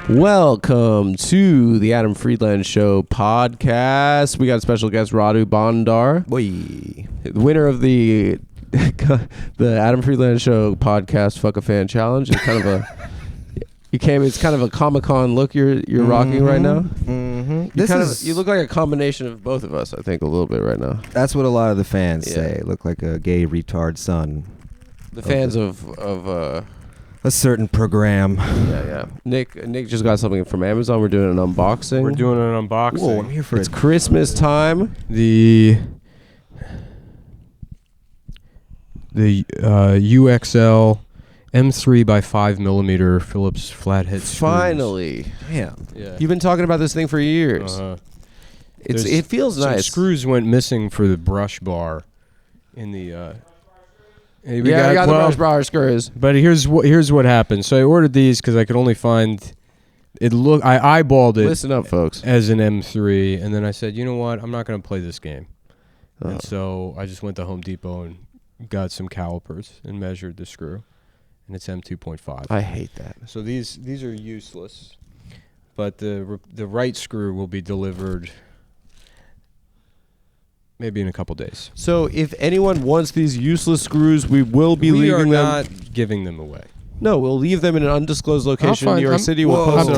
Welcome to the Adam Friedland Show podcast. We got a special guest, Radu Bondar, the winner of the Adam Friedland Show podcast Fuck a Fan Challenge. It's kind of a it's kind of a Comic-Con look you're rocking right now. Mm-hmm. You look like a combination of both of us, I think, a little bit right now. That's what a lot of the fans say. Look like a gay retard son. The fans of a certain program. Yeah. Nick just got something from Amazon. We're doing an unboxing. Whoa, I'm here for It's Christmas time. The UXL M3 by 5mm Phillips flathead screws. Finally. Damn. Yeah. You've been talking about this thing for years. It feels nice. Screws went missing for the brush bar in the we got the brush bar screws. But here's what happened. So I ordered these because I could only find I eyeballed it. Listen up, folks. As an M3, and then I said, you know what? I'm not going to play this game. And so I just went to Home Depot and got some calipers and measured the screw, and it's M2.5. I hate that. So these are useless, but the right screw will be delivered maybe in a couple days. So if anyone wants these useless screws, we will be leaving them. We are not giving them away. No, we'll leave them in an undisclosed location in New York City. We'll post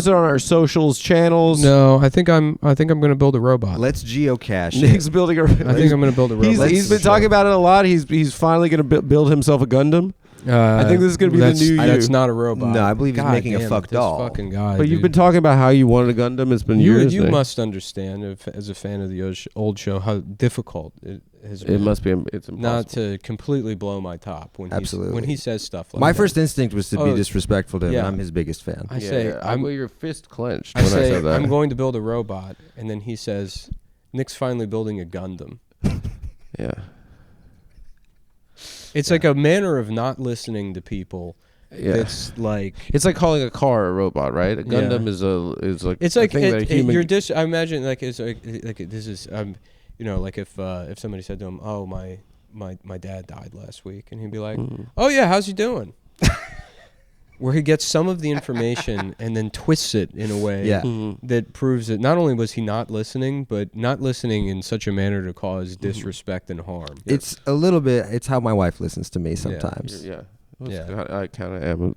it on our socials channels. No, I think I'm going to build a robot. Let's geocache. Nick's building a. I think I'm going to build a robot. He's been talking about it a lot. He's finally going to build himself a Gundam. I think this is going to be the new you. That's not a robot. No, I believe he's making a fuck doll. Fucking guy, but you've been talking about how you wanted a Gundam. It's been years. You must understand, as a fan of the old show, how difficult it has been. It must be. It's impossible. Not to completely blow my top when he says stuff like that. My first instinct was to be disrespectful to him. Yeah. I'm his biggest fan. I say, your fist clenched. I when I say, said that. I'm going to build a robot, and then he says, Nick's finally building a Gundam. Yeah. It's like a manner of not listening to people. Yeah. It's like calling a car a robot, right? A Gundam is like it's like a human. I imagine like it's like this is like if somebody said to him, "Oh, my dad died last week," and he'd be like, "Oh yeah, how's he doing?" Where he gets some of the information and then twists it in a way that proves that not only was he not listening, but not listening in such a manner to cause disrespect and harm. It's a little bit. It's how my wife listens to me sometimes. Yeah. Yeah. I kind of am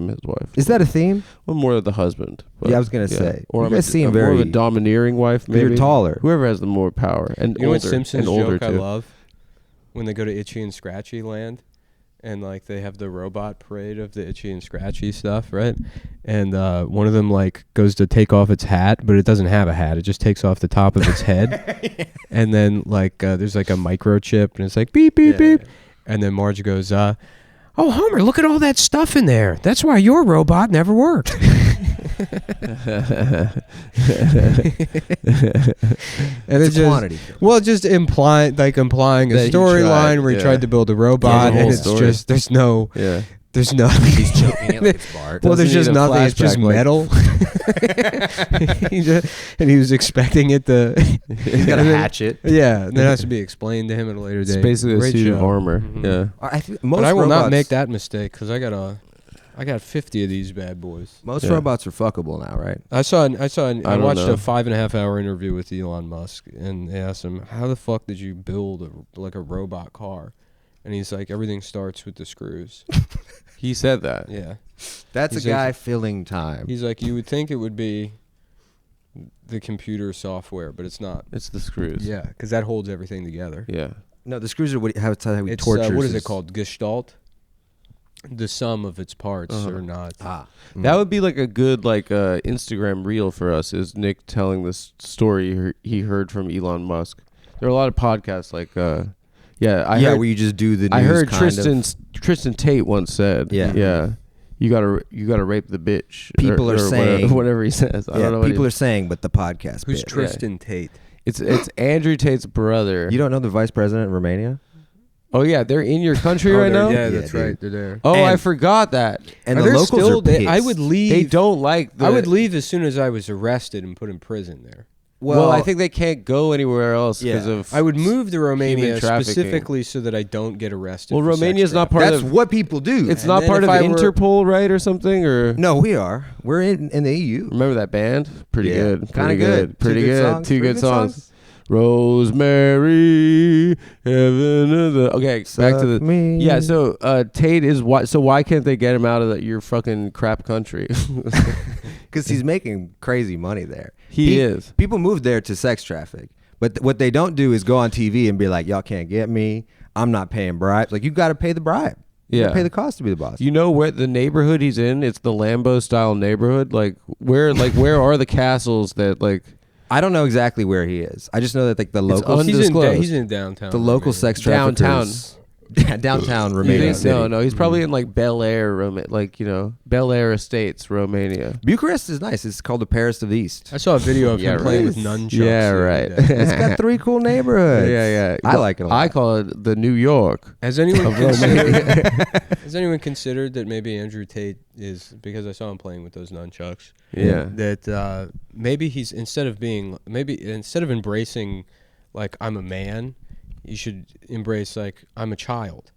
his wife. Is that a theme? Well, more of the husband. Yeah, I was gonna say. Or you guys seem more very of a domineering wife. Maybe you're taller. Whoever has the more power and you know older, what Simpsons and older joke too. I love? When they go to Itchy and Scratchy Land, and like they have the robot parade of the Itchy and Scratchy stuff, right? And one of them like goes to take off its hat, but it doesn't have a hat. It just takes off the top of its head, and then like there's like a microchip, and it's like beep beep beep, and then Marge goes, "Oh Homer, look at all that stuff in there. That's why your robot never worked." And it's quantity. Well, just implying a storyline where he tried to build a robot, and it's just there's no. He's choking it like it's Bart. Well, there's just nothing. It's just metal. And he was expecting it to. He's got a hatchet. Yeah, and that has to be explained to him at a later date. It's basically a suit of armor. Mm-hmm. Yeah. But I will not make that mistake because I got 50 of these bad boys. Most robots are fuckable now, right? I watched a 5.5 hour interview with Elon Musk, and they asked him, "How the fuck did you build a robot car?" And he's like, "Everything starts with the screws." He said that. Yeah. That's a guy filling time. He's like, you would think it would be the computer software, but it's not. It's the screws. Yeah, because that holds everything together. Yeah. No, the screws are how we torture. What is it called? Gestalt? The sum of its parts are not. That would be like a good Instagram reel for us, is Nick telling this story he heard from Elon Musk. There are a lot of podcasts like... where you just do the news. I heard Tristan Tate once said, you gotta rape the bitch. People are saying whatever he says. I don't know. People are saying, but the podcast. Who's Tristan Tate? It's Andrew Tate's brother. You don't know the vice president of Romania? Oh yeah, they're in your country right now. Yeah, that's right. They're there. Oh, I forgot that. And the locals are pissed. I would leave. They don't like. I would leave as soon as I was arrested and put in prison there. Well, I think they can't go anywhere else because of. I would move to Romania human trafficking. specifically so that I don't get arrested. Well, for Romania's sex not trafficking. part That's of. what people do. It's And not then part if of I were- Interpol, right, or something, or. No, we are. We're in the EU. Remember that band? Pretty Yeah. good. Kinda Pretty good. Pretty Two good good. songs. Two Pretty good good songs. songs. Rosemary, heaven of the. Okay, back to the. Suck me. Yeah, so Tate is why. So why can't they get him out of your fucking crap country? Because he's making crazy money there. He is. People move there to sex traffic. But what they don't do is go on TV and be like, y'all can't get me. I'm not paying bribes. Like, you got to pay the bribe. You gotta pay the cost to be the boss. You know where the neighborhood he's in? It's the Lambo style neighborhood. Where are the castles that like? I don't know exactly where he is. I just know that like the local He's in downtown. the local Romania. sex traffickers. Downtown. Yeah, downtown Romania City. No, he's probably in like Bel Air, Bel Air Estates, Romania. Bucharest is nice. It's called the Paris of the East. I saw a video of him playing with right. nunchucks. Yeah, the other right. day. It's got 3 cool neighborhoods. Yeah. I like it a lot. I call it the New York. Has anyone of Romania. has anyone considered that maybe Andrew Tate is, because I saw him playing with those nunchucks, Yeah. that maybe he's instead of embracing like I'm a man, you should embrace like I'm a child.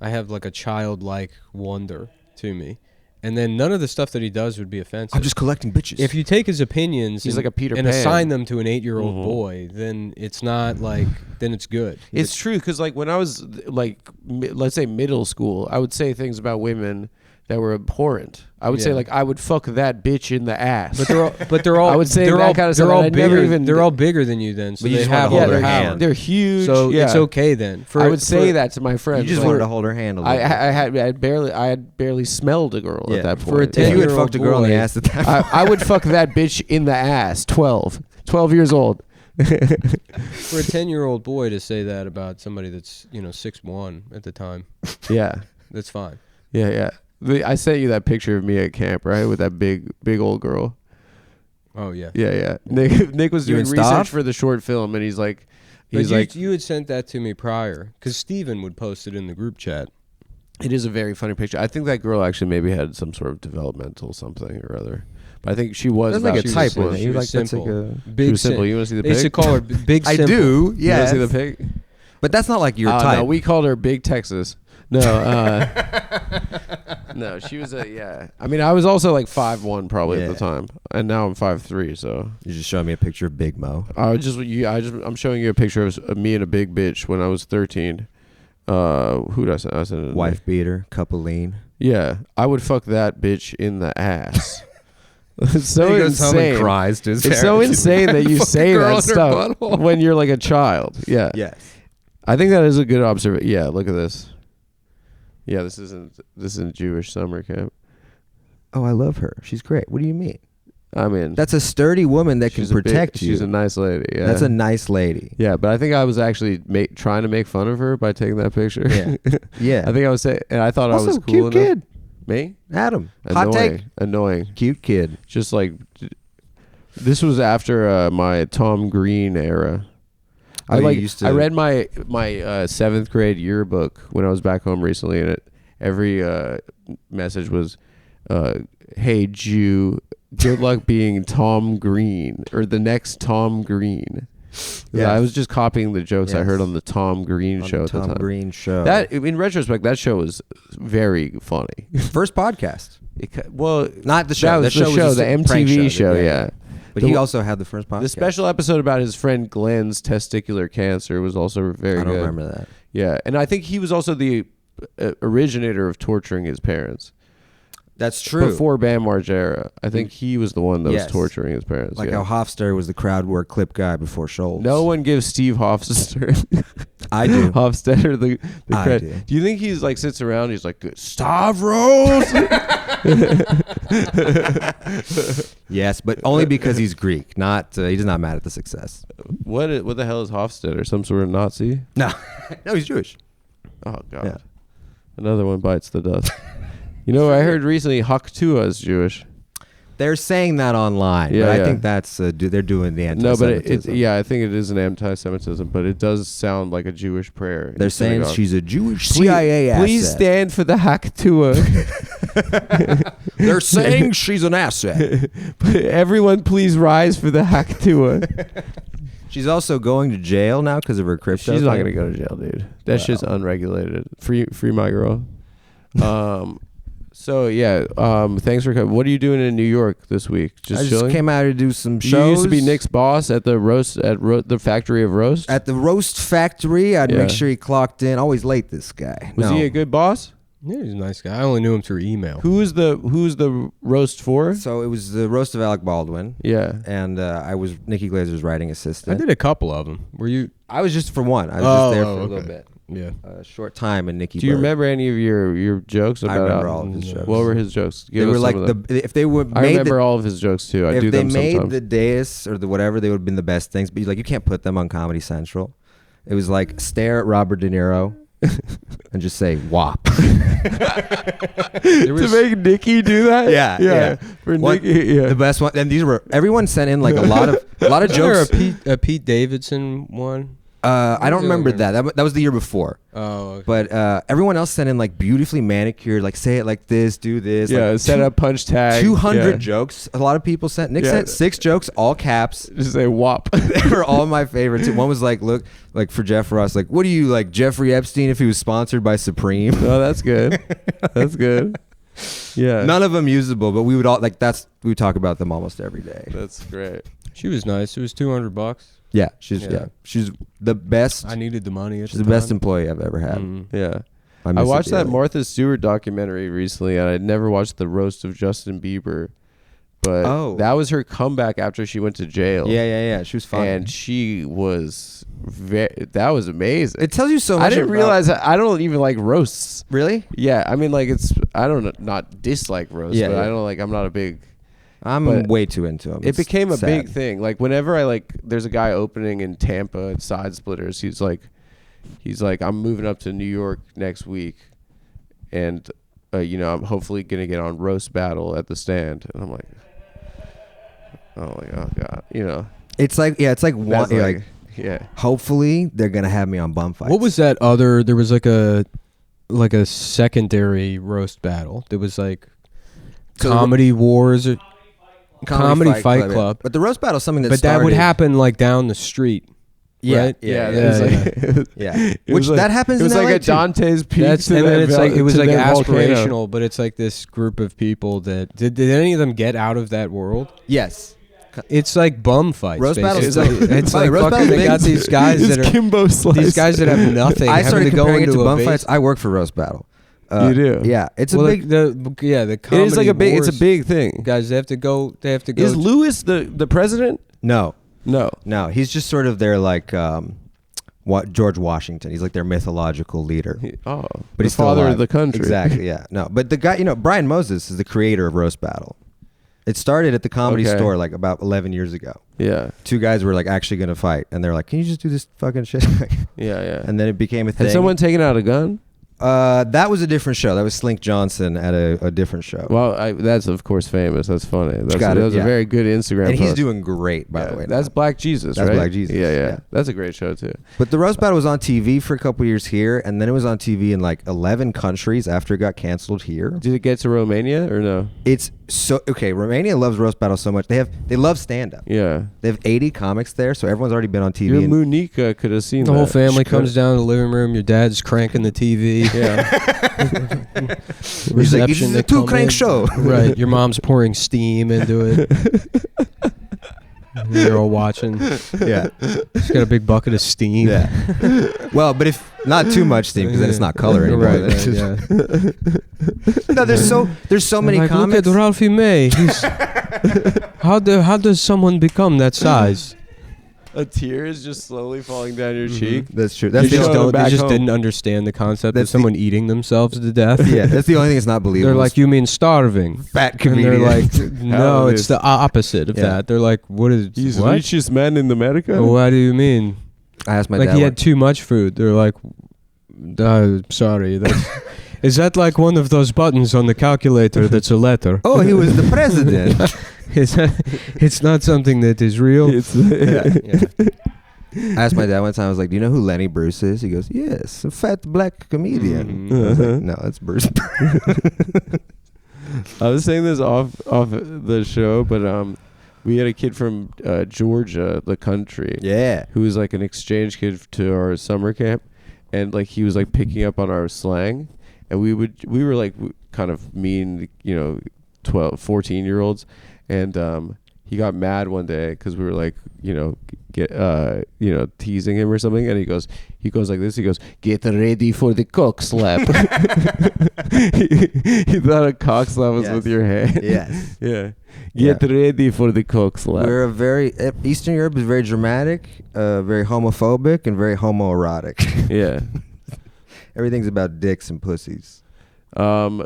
I have like a childlike wonder to me. And then none of the stuff that he does would be offensive. I'm just collecting bitches. If you take his opinions He's like a Peter and Pan. assign them to an 8-year-old Mhm. boy, then it's not like, then it's good. It's true because like when I was like let's say middle school, I would say things about women that were abhorrent. I would say Yeah. like I would fuck that bitch in the ass. But they're all I would say they're that all, kind of they're stuff, all and I never bigger. even- They're all bigger than you then, so But you they just wanna have hold all their their hand. power. they're huge. So yeah. it's okay then. I would say that to my friends. you just like, wanted to hold her hand a little bit. I had barely smelled a girl at that point. For a If you had 10-year-old fucked a girl in the boy, ass at that point. I would fuck that bitch in the ass. 12 years old. For a 10-year-old boy to say that about somebody that's 6'1" at the time, Yeah. that's fine. Yeah. I sent you that picture of me at camp, right, with that big old girl. Oh yeah. Yeah. Nick was You doing and research Stav? for the short film, and he's like, But you had sent that to me prior, because Steven would post it in the group chat. it is a very funny picture. I think that girl actually maybe had some sort of developmental something or other, but I think she was. There's like about a she type was in one. it. She You was like that's like simple. a. She Big was simple. sim- You want to see the They pic? used to call her Big I Simple. do. You want to Yes. see the pic? But that's not like your type. No, we called her Big Texas. No, no, she was I mean, I was also like 5'1" probably at the time, and now I'm 5'3". So You're just showing me a picture of Big Mo. I'm showing you a picture of me and a big bitch when I was 13. Who did I send? I sent Wife beater, cup of lean. Yeah, I would fuck that bitch in the ass. It's so He goes home and insane. cries to his It's so parents. insane that you Fuck a say girl that in her stuff butthole. when you're like a child. Yeah. Yes. I think that is a good observation. Yeah, look at this. Yeah, this isn't Jewish summer camp. Oh, I love her. She's great. What do you mean? I mean, That's a sturdy woman that can protect you. She's a nice lady. Yeah. That's a nice lady. Yeah, but I think I was actually trying to make fun of her by taking that picture. Yeah. Yeah. I think I was saying, and I thought Also, I was cool cute enough. kid. Me? Adam. Hot take. Annoying. Cute kid. Just like, this was after my Tom Green era. I read my 7th grade yearbook when I was back home recently, and every message was, "Hey Jew, good luck being Tom Green or the next Tom Green." Yeah, I was just copying the jokes I heard on the Tom Green show at the time. Tom Green show. That, in retrospect, that show was very funny. First podcast. Not the show. That was the show, the MTV show. Yeah. But he also had the first podcast. The special episode about his friend Glenn's testicular cancer was also very good. I don't remember that. Yeah, and I think he was also the originator of torturing his parents. That's true. Before Bam Margera, I think he was the one that was torturing his parents. Like how Hofstadter was the crowd work clip guy before Schultz. No one gives Steve Hofstadter. I do. Hofstadter the I credit. Do you think he's like sits around? He's like Stavros. Yes, but only because he's Greek. Not he's not mad at the success. What the hell is Hofstadter? Some sort of Nazi? No, no, he's Jewish. Oh God, Yeah. Another one bites the dust. You know, I heard recently Haktua is Jewish. They're saying that online, but I think that's they're doing the anti-Semitism. No, but I think it is an anti-Semitism, but it does sound like a Jewish prayer. They're saying synagogue. she's a Jewish CIA asset. Please stand for the Haktua. They're saying she's an asset. Everyone please rise for the Hakatua. She's also going to jail now because of her crypto. She's not going to go to jail, dude. That shit's unregulated. Free my girl. So yeah, thanks for coming. What are you doing in New York this week? I just chilling? came out to do some shows. You used to be Nick's boss at the the factory of roast. At the roast factory. I'd Yeah. make sure he clocked in. Always late, this guy. Was he a good boss? Yeah, he's a nice guy. I only knew him through email. Who's the roast for? So it was the roast of Alec Baldwin. Yeah. And I was Nikki Glazer's writing assistant. I did a couple of them. Were you? I was just for one. I was just there for a okay. little bit. Yeah. A short time in Nikki. Do you Bird. remember any of your jokes about? I remember all of his jokes. What were his jokes? They were like if they were. I remember all of his jokes too. I if do they them made sometimes. the dais or the whatever, they would have been the best things. But you can't put them on Comedy Central. It was like stare at Robert De Niro and just say "wop." To make Nikki do that? Yeah. For Nikki, yeah. The best one, and these were everyone sent in like a lot of jokes. A Pete Davidson one. I don't remember that. That was the year before. Oh, okay. But everyone else sent in like beautifully manicured, like say it like this, do this. Yeah, like set up punch tag. 200 jokes. A lot of people sent. Nick Yeah. sent 6 jokes, all caps. Just say wop. They were all my favorites. One was like, look, like for Jeff Ross, like, what do you like Jeffrey Epstein if he was sponsored by Supreme? Oh, that's good. That's good. Yeah. None of them usable, but we would all like we would talk about them almost every day. That's great. She was nice. It was $200. Yeah, she's the best. I needed the money. She's the best employee I've ever had. Yeah. I I miss it watched that dearly. Martha Stewart documentary recently, and I'd never watched the roast of Justin Bieber. But that was her comeback after she went to jail. Yeah. She was fun. And she was that was amazing. It tells you so much. I didn't realize I don't even like roasts. Really? Yeah, I mean, like I don't not dislike roasts, Yeah, but yeah. I don't like. I'm not a big. I'm But way too into them. It became a sad. big thing. Like whenever there's a guy opening in Tampa at Side Splitters. He's like, I'm moving up to New York next week, and I'm hopefully gonna get on Roast Battle at the Stand, and I'm like, oh god, It's like one. like, yeah. Hopefully they're gonna have me on bum fights. What was that other? There was like a secondary roast battle. There was like Comedy Wars or Comedy Fight Club. But the roast battle is something that. But that would happen like down the street. Yeah, right? yeah. Which that happens. It was in like LA at Dante's Peak. And then it's like it was like volcano. aspirational, but it's like this group of people that did any of them get out of that world? Yes. It's like bum fights. Roast battle is basically. like- It's By the like way, roast fucking, battle's they got big. these guys It's that are Kimbo Slice. these guys that have nothing. I started having to go comparing it into to a bum base. fights. I work for roast battle. You do? Yeah, it's Well, a like big. the It Comedy is like a big. It's a Wars big thing. guys. They have to go. Is Lewis the president? No, No. he's just sort of their like George Washington. He's like their mythological leader. But But he's still father alive. of the country. Exactly. Yeah. No, but the guy, Brian Moses is the creator of roast battle. It started at the Comedy Okay. Store like about 11 years ago. Yeah. 2 guys were like actually going to fight, and they're like, "Can you just do this fucking shit?" Yeah. And then it became a thing. Had someone taken out a gun? That was a different show. That was Slink Johnson at a different show. Well, that's of course famous. That's funny. Got That it, was a yeah. very good Instagram And he's post. doing great, by Yeah, the way. That's now. Black Jesus, That's right? Black Jesus, Yeah. yeah. That's a great show too. But the roast battle was on TV for a couple years here, and then it was on TV in like 11 countries after it got canceled here. Did it get to Romania or no? It's so okay. Romania loves roast battle so much. They love stand up. Yeah. They have 80 comics there, so everyone's already been on TV. Your and- Munika could have seen The whole that. family She comes could- down to the living room. Your dad's cranking the TV. Yeah. He's like, "This is they a 2 come crank in." show. Right. Your mom's pouring steam into it. You're all watching. Yeah, She's got a big bucket of steam. yeah. Well, but if not too much steam, because then it's not color anymore. Right. Then it's right, just- yeah. No, there's so many Like, comics. look at Ralphie May. He's how does someone become that size? A tear is just slowly falling down your cheek. That's true. They That's They the showed only, him back home. didn't understand the concept That's of someone eating themselves to death. yeah. That's the only thing that's not believable. They're like, you mean starving? fat And comedian. they're like, no, Hell, it it's is. the opposite of Yeah. that. They're like, what is He's what? richest man in America. What do you mean? I asked my Like dad. he had too much food. They're like, sorry, that's, is that like one of those buttons on the calculator that's a letter? oh, he was the president. Is that, it's not something that is real. It's Yeah. I asked my dad one time. I was like, "Do you know who Lenny Bruce is?" He goes, "Yes, a fat black comedian." Mhm. I was like, no, that's Bruce. I was saying this off the show, but we had a kid from Georgia, the country. Yeah. Who was like an exchange kid to our summer camp, and like he was like picking up on our slang, and we were like kind of mean, 12, 14-year-olds, and he got mad one day because we were like, teasing him or something, and he goes like this. He goes, "Get ready for the cock slap." He thought a cock slap was with your hand. Yes. Yeah. Get ready for the cock slap. We're Eastern Europe is very dramatic, very homophobic, and very homoerotic. Yeah. Everything's about dicks and pussies. Okay.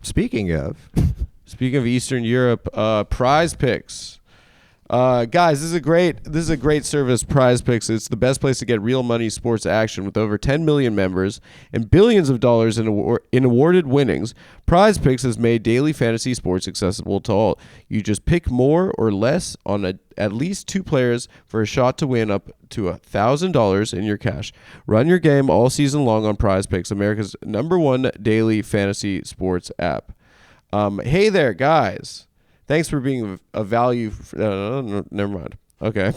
Speaking of Eastern Europe, Prize Picks. Guys, this is a great service, Prize Picks. It's the best place to get real money sports action with over 10 million members and billions of dollars in awarded winnings. Prize Picks has made daily fantasy sports accessible to all. You just pick more or less on at least 2 players for a shot to win up to $1,000 in your cash. Run your game all season long on Prize Picks, America's #1 daily fantasy sports app. Hey there, guys. Thanks for being a value. No, never mind. Okay.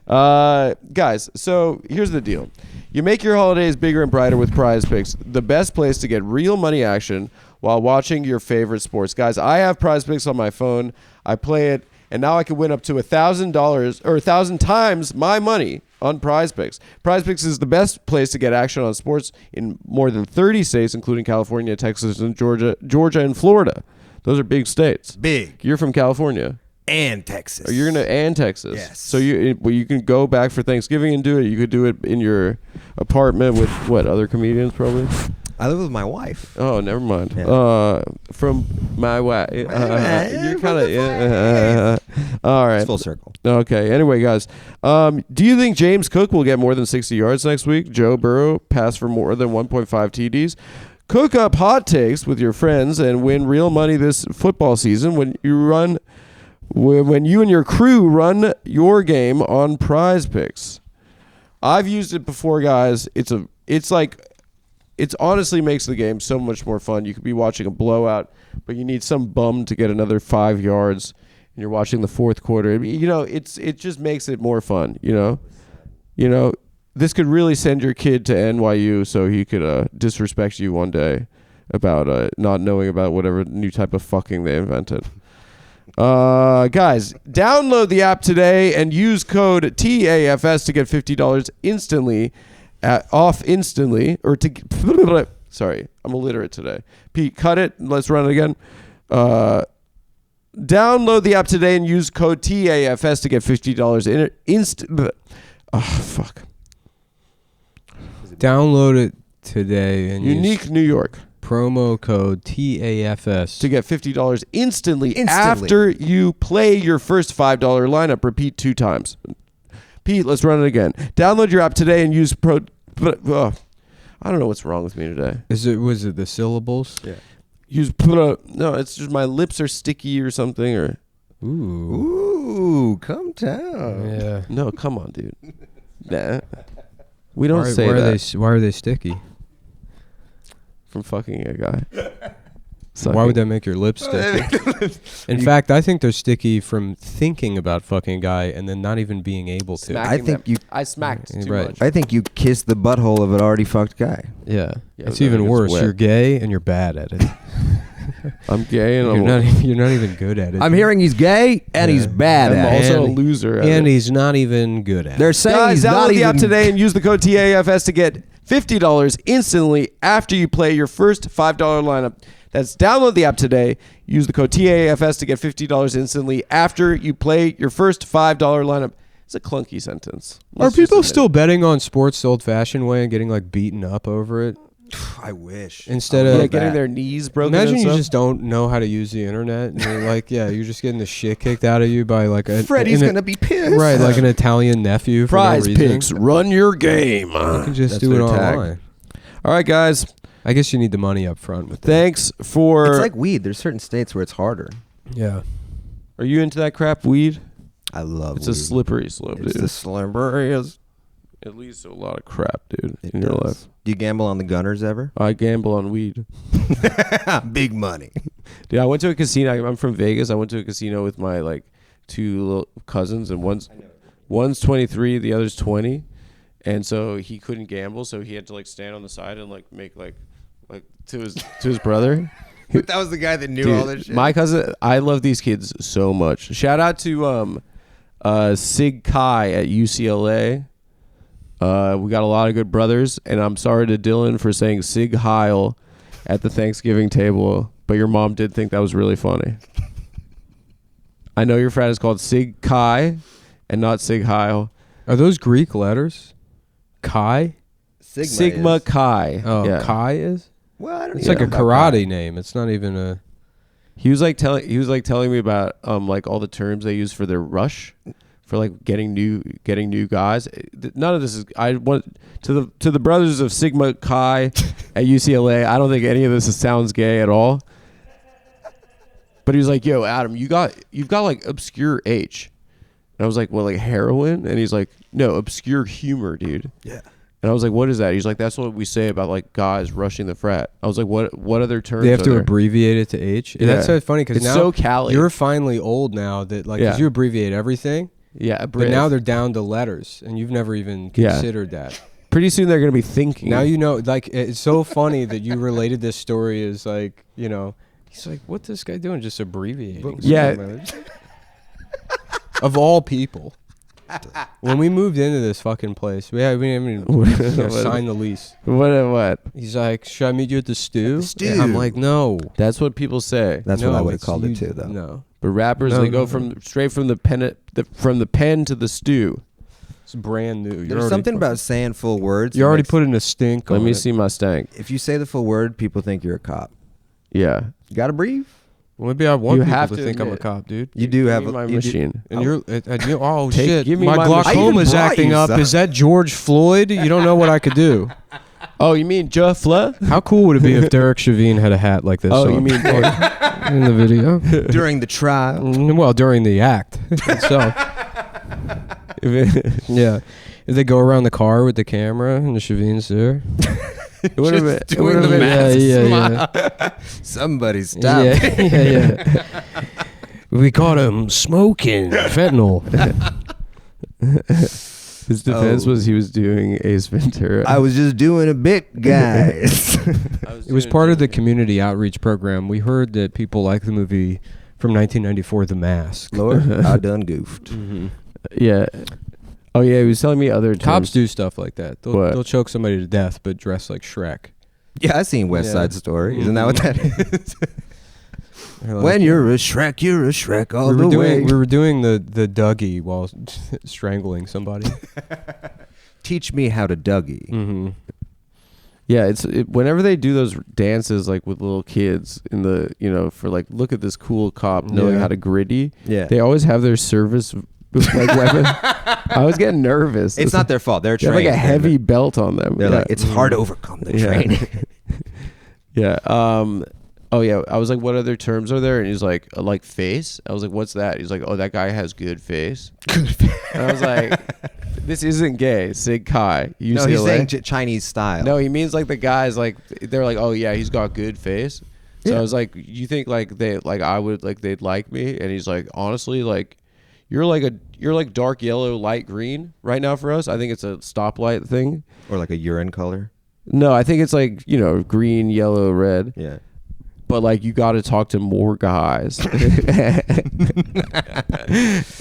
Guys, so here's the deal. You make your holidays bigger and brighter with Prize Picks, the best place to get real money action while watching your favorite sports. Guys, I have Prize Picks on my phone. I play it, and now I can win up to $1,000 or 1,000 times my money on Prize Picks. Prize Picks is the best place to get action on sports in more than 30 states, including California, Texas, and Georgia, and Florida. Those are big states. big You're from California. and Texas. Or you're and Texas. Yes. So you can go back for Thanksgiving and do it. You could do it in your apartment with other comedians probably. I live with my wife. Oh, never mind. Yeah. From my wife. You're kind of all right. It's full circle. Okay. Anyway, guys, do you think James Cook will get more than 60 yards next week? Joe Burrow passed for more than 1.5 TDs. Cook up hot takes with your friends and win real money this football season when you and your crew run your game on Prize Picks. I've used it before, guys. It honestly makes the game so much more fun. You could be watching a blowout, but you need some bum to get another 5 yards, and you're watching the fourth quarter. It just makes it more fun. This could really send your kid to NYU so he could disrespect you one day about not knowing about whatever new type of fucking they invented. Guys, download the app today and use code TAFS to get $50 instantly off instantly. Sorry, I'm illiterate today. Pete, cut it. Let's run it again. Download the app today and use code TAFS to get $50 instant. Oh, fuck. Download it today and Unique use New York promo code TAFS to get $50 instantly after you play your first $5 lineup. Repeat 2 times. Pete, let's run it again. Download your app today and use I don't know what's wrong with me today. Was it the syllables? Yeah. No, it's just my lips are sticky or something or. Ooh, come down. Yeah. No, come on, dude. Nah. We don't say that. Why are they sticky? From fucking a guy. Why would that make your lips sticky? In fact, I think they're sticky from thinking about fucking a guy and then not even being able to. I smacked too much. I think you kissed the butthole of an already fucked guy. Yeah. It's even worse. You're gay and you're bad at it. I'm gay and you're not even good at it. I'm hearing he's gay and he's bad at it. I'm also a loser at it. And he's not even good at it. They're saying Guys, he's download not the app even today and use the code TAFS to get $50 instantly after you play your first $5 lineup. That's download the app today. Use the code TAFS to get $50 instantly after you play your first $5 lineup. It's a clunky sentence. Are people still betting on sports the old-fashioned way and getting like beaten up over it? I wish. Instead of getting their knees broken. Imagine you just don't know how to use the internet. And you're like, you're just getting the shit kicked out of you by like Freddie's gonna be pissed. Right, like an Italian nephew. Prize for no reason. Picks, run your game. You can just That's do it their tag. online. All right, guys. I guess you need the money up front with that. Thanks for. It's like weed. There's certain states where it's harder. Yeah. Are you into that crap weed? I love It's weed. a slippery slope, It's dude. the slipperiest. It leads to a lot of crap, dude, It in your does. life. Do you gamble on the Gunners ever? I gamble on weed. Big money. Dude, I went to a casino. I'm from Vegas. I went to a casino with my like 2 little cousins, and one's 23, the other's 20, and so he couldn't gamble, so he had to like stand on the side and like make like to his brother. But that was the guy that knew Dude, all this shit. my cousin, I love these kids so much. Shout out to Sig Kai at UCLA. We got a lot of good brothers, and I'm sorry to Dylan for saying Sig Heil at the Thanksgiving table, but your mom did think that was really funny. I know your frat is called Sig Kai and not Sig Heil. Are those Greek letters? Chi? Sigma is. Chi. Oh, yeah. Chi is? Well, I don't It's know like a about karate Kai. name. It's not even a... He was like telling me about like all the terms they use for their rush, for like getting new guys. None of this is. I want to the brothers of Sigma Chi at UCLA. I don't think any of this sounds gay at all. But he was like, "Yo, Adam, you've got like obscure H," and I was like, "Well, like heroin?" And he's like, "No, obscure humor, dude." Yeah. And I was like, "What is that?" He's like, "That's what we say about like guys rushing the frat." I was like, "What other terms?" They have are to there? abbreviate it to H? Yeah. That's so funny because It's now so Cali. you're finally old now that like 'cause Yeah. you abbreviate everything, Yeah, but now they're down to letters and you've never even considered that. pretty soon they're gonna be thinking. Now you know, like it's so funny that you related this story as like, you know, he's like, what's this guy doing? Just abbreviating. Yeah. Of all people. When we moved into this fucking place, we didn't even sign the lease. What? He's like, should I meet you at the stew? the stew. And I'm like, no. That's what people say. That's No, what I would have it's called you- it too, though. No. But rappers, No, they go no. straight from the pen to the stew. It's brand new. There's something about saying full words. You that already makes- put in a stink Let on me it. see my stank. If you say the full word, people think you're a cop. Yeah. You gotta breathe. Well, maybe I want You people have to to think I'm a admit- cop, dude. You do have Give me my you do- machine. And you're, oh Take- shit, give me my my machine. glaucoma's I even acting brought up. you some. Is that George Floyd? You don't know what I could do. Oh, you mean Ja Fla? How cool would it be if Derek Chauvin had a hat like this? Oh, on? you mean in the video? during the trial. Well, during the act itself. Yeah. If they go around the car with the camera and the Chauvin's there. It would have been. It doing would have the been. mask Yeah. Somebody stop. Yeah. We caught him smoking fentanyl. His defense was he was doing Ace Ventura. I was just doing a bit, guys. It was part of the community outreach program. We heard that people like the movie from 1994, The Mask. Lord, I done goofed. Mm-hmm. Yeah. Oh yeah, he was telling me other terms. Cops do stuff like that. What? They'll choke somebody to death, but dress like Shrek. Yeah, I seen West Yeah. Side Story. Isn't that what that is? They're like, When you're a Shrek all the way. we were doing the Dougie while strangling somebody. Teach me how to Dougie. Mm-hmm. Yeah, whenever they do those dances like with little kids in the for like look at this cool cop knowing Yeah. how to gritty. Yeah. They always have their service like weapon. I was getting nervous. It's not their fault. They're They have trained. like a heavy belt on them. They're yeah. like, it's hard to overcome the Yeah. training. Yeah. Oh yeah. I was like, what other terms are there? And he's like face. I was like, what's that? He's like, oh, that guy has good face. Good face. And I was like, this isn't gay. Sig Kai. UCLA. No, he's saying Chinese style. No, he means like the guys like they're like, oh yeah, he's got good face. So Yeah. I was like, you think like they'd like me? And he's like, honestly, like you're like dark yellow, light green right now for us. I think it's a stoplight thing. Or like a urine color. No, I think it's like green, yellow, red. Yeah. But like you got to talk to more guys. And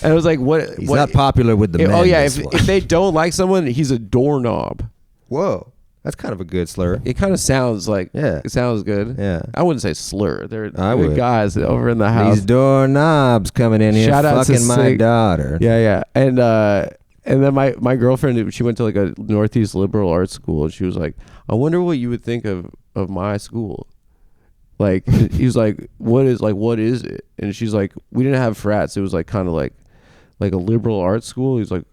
I was like, what? He's not popular with the men. Oh yeah, this if one. they don't like someone, he's a doorknob. Whoa. That's kind of a good slur. It kind of sounds like it sounds good. Yeah. I wouldn't say slur. They're I good would. guys over in the house. These doorknobs coming in here Shout out to fucking my Sig. daughter. Yeah. And then my girlfriend, she went to like a Northeast liberal arts school, and she was like, I wonder what you would think of my school. Like he was like, what is it? And she's like, we didn't have frats. It was like kind of like a liberal arts school. He's like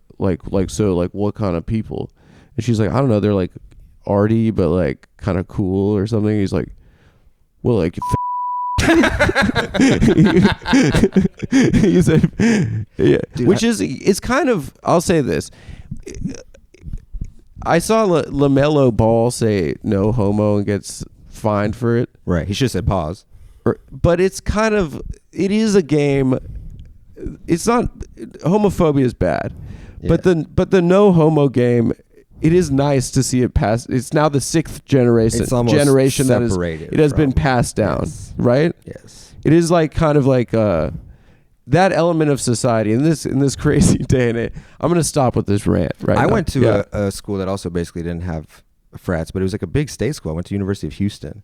so like what kind of people? And she's like, I don't know. They're like arty, but like kind of cool or something. He's like, well, like. He said, yeah. Dude, Which is it's kind of, I'll say this, I saw LaMelo Ball say no homo and gets fined for it. Right. He should have said pause. But it's kind of, it is a game. It's not, homophobia is bad. Yeah. But the no homo game, it is nice to see it pass. It's now the 6th generation. It's almost generation that is, separated it has been passed down, yes. right? Yes. It is like kind of like that element of society in this crazy day and age. I'm gonna stop with this rant right now. I went to a school that also basically didn't have frats, but it was like a big state school. I went to University of Houston,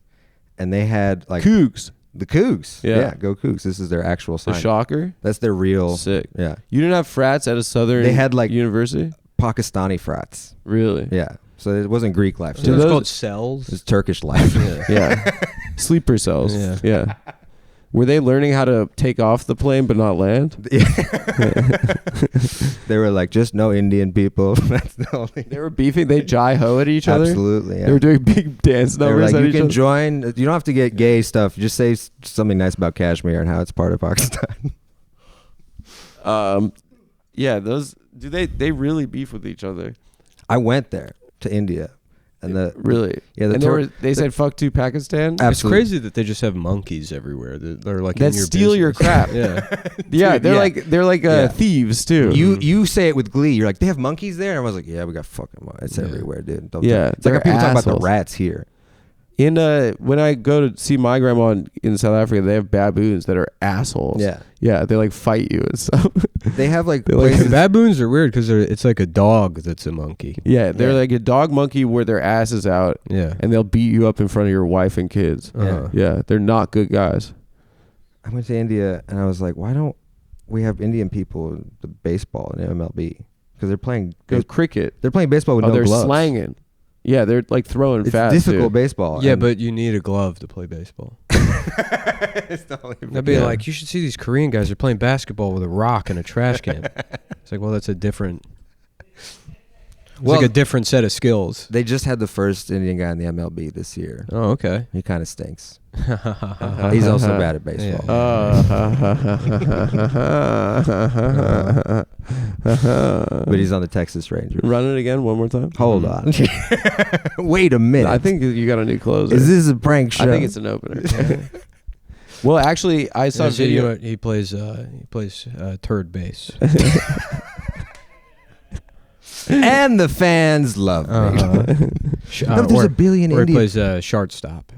and they had like Cougs. The Cougs. Yeah, go Cougs. This is their actual sign. The Shocker. That's their real. Sick. Yeah. You didn't have frats at a Southern. They had like university. Pakistani frats. Really? Yeah. So it wasn't Greek life. So it's called cells. It's Turkish life. Yeah. Sleeper cells. Yeah. Were they learning how to take off the plane but not land? They were like, just no Indian people. That's the only. They were beefing. They jai-ho at each other? Absolutely, yeah. They were doing big dance numbers like, at you each can other? join. You don't have to get gay stuff. Just say something nice about Kashmir and how it's part of Pakistan. Yeah, those... Do they really beef with each other? I went there to India. And really? Yeah, they said fuck to Pakistan? Absolutely. It's crazy that they just have monkeys everywhere. They're like that in your steal your crap. Yeah. They're like thieves too. You say it with glee. You're like, they have monkeys there? And I was like, yeah, we got fucking monkeys. It's everywhere, dude. It's like how people talk about the rats here. When I go to see my grandma in South Africa, they have baboons that are assholes. Yeah, they like fight you and stuff. They have like baboons are weird because it's like a dog that's a monkey. Yeah, they're like a dog monkey where their ass is out. Yeah, and they'll beat you up in front of your wife and kids. Yeah, they're not good guys. I went to India and I was like, why don't we have Indian people in the baseball in MLB? Because they're playing cricket. They're playing baseball with no gloves. They're slanging. Yeah, they're like throwing fast. It's difficult baseball. Yeah, but you need a glove to play baseball. They'd be like, you should see these Korean guys. They're playing basketball with a rock and a trash can. It's like, well, that's a different... like a different set of skills. They just had the first Indian guy in the MLB this year. Oh, okay. He kind of stinks. He's also bad at baseball. But he's on the Texas Rangers. Run it again one more time. Hold on. Wait a minute. I think you got a new closer. Is this a prank show? I think it's an opener. Well, actually, I saw a video. He plays third base. And the fans love me. There's a billion Indian. Or he plays shortstop.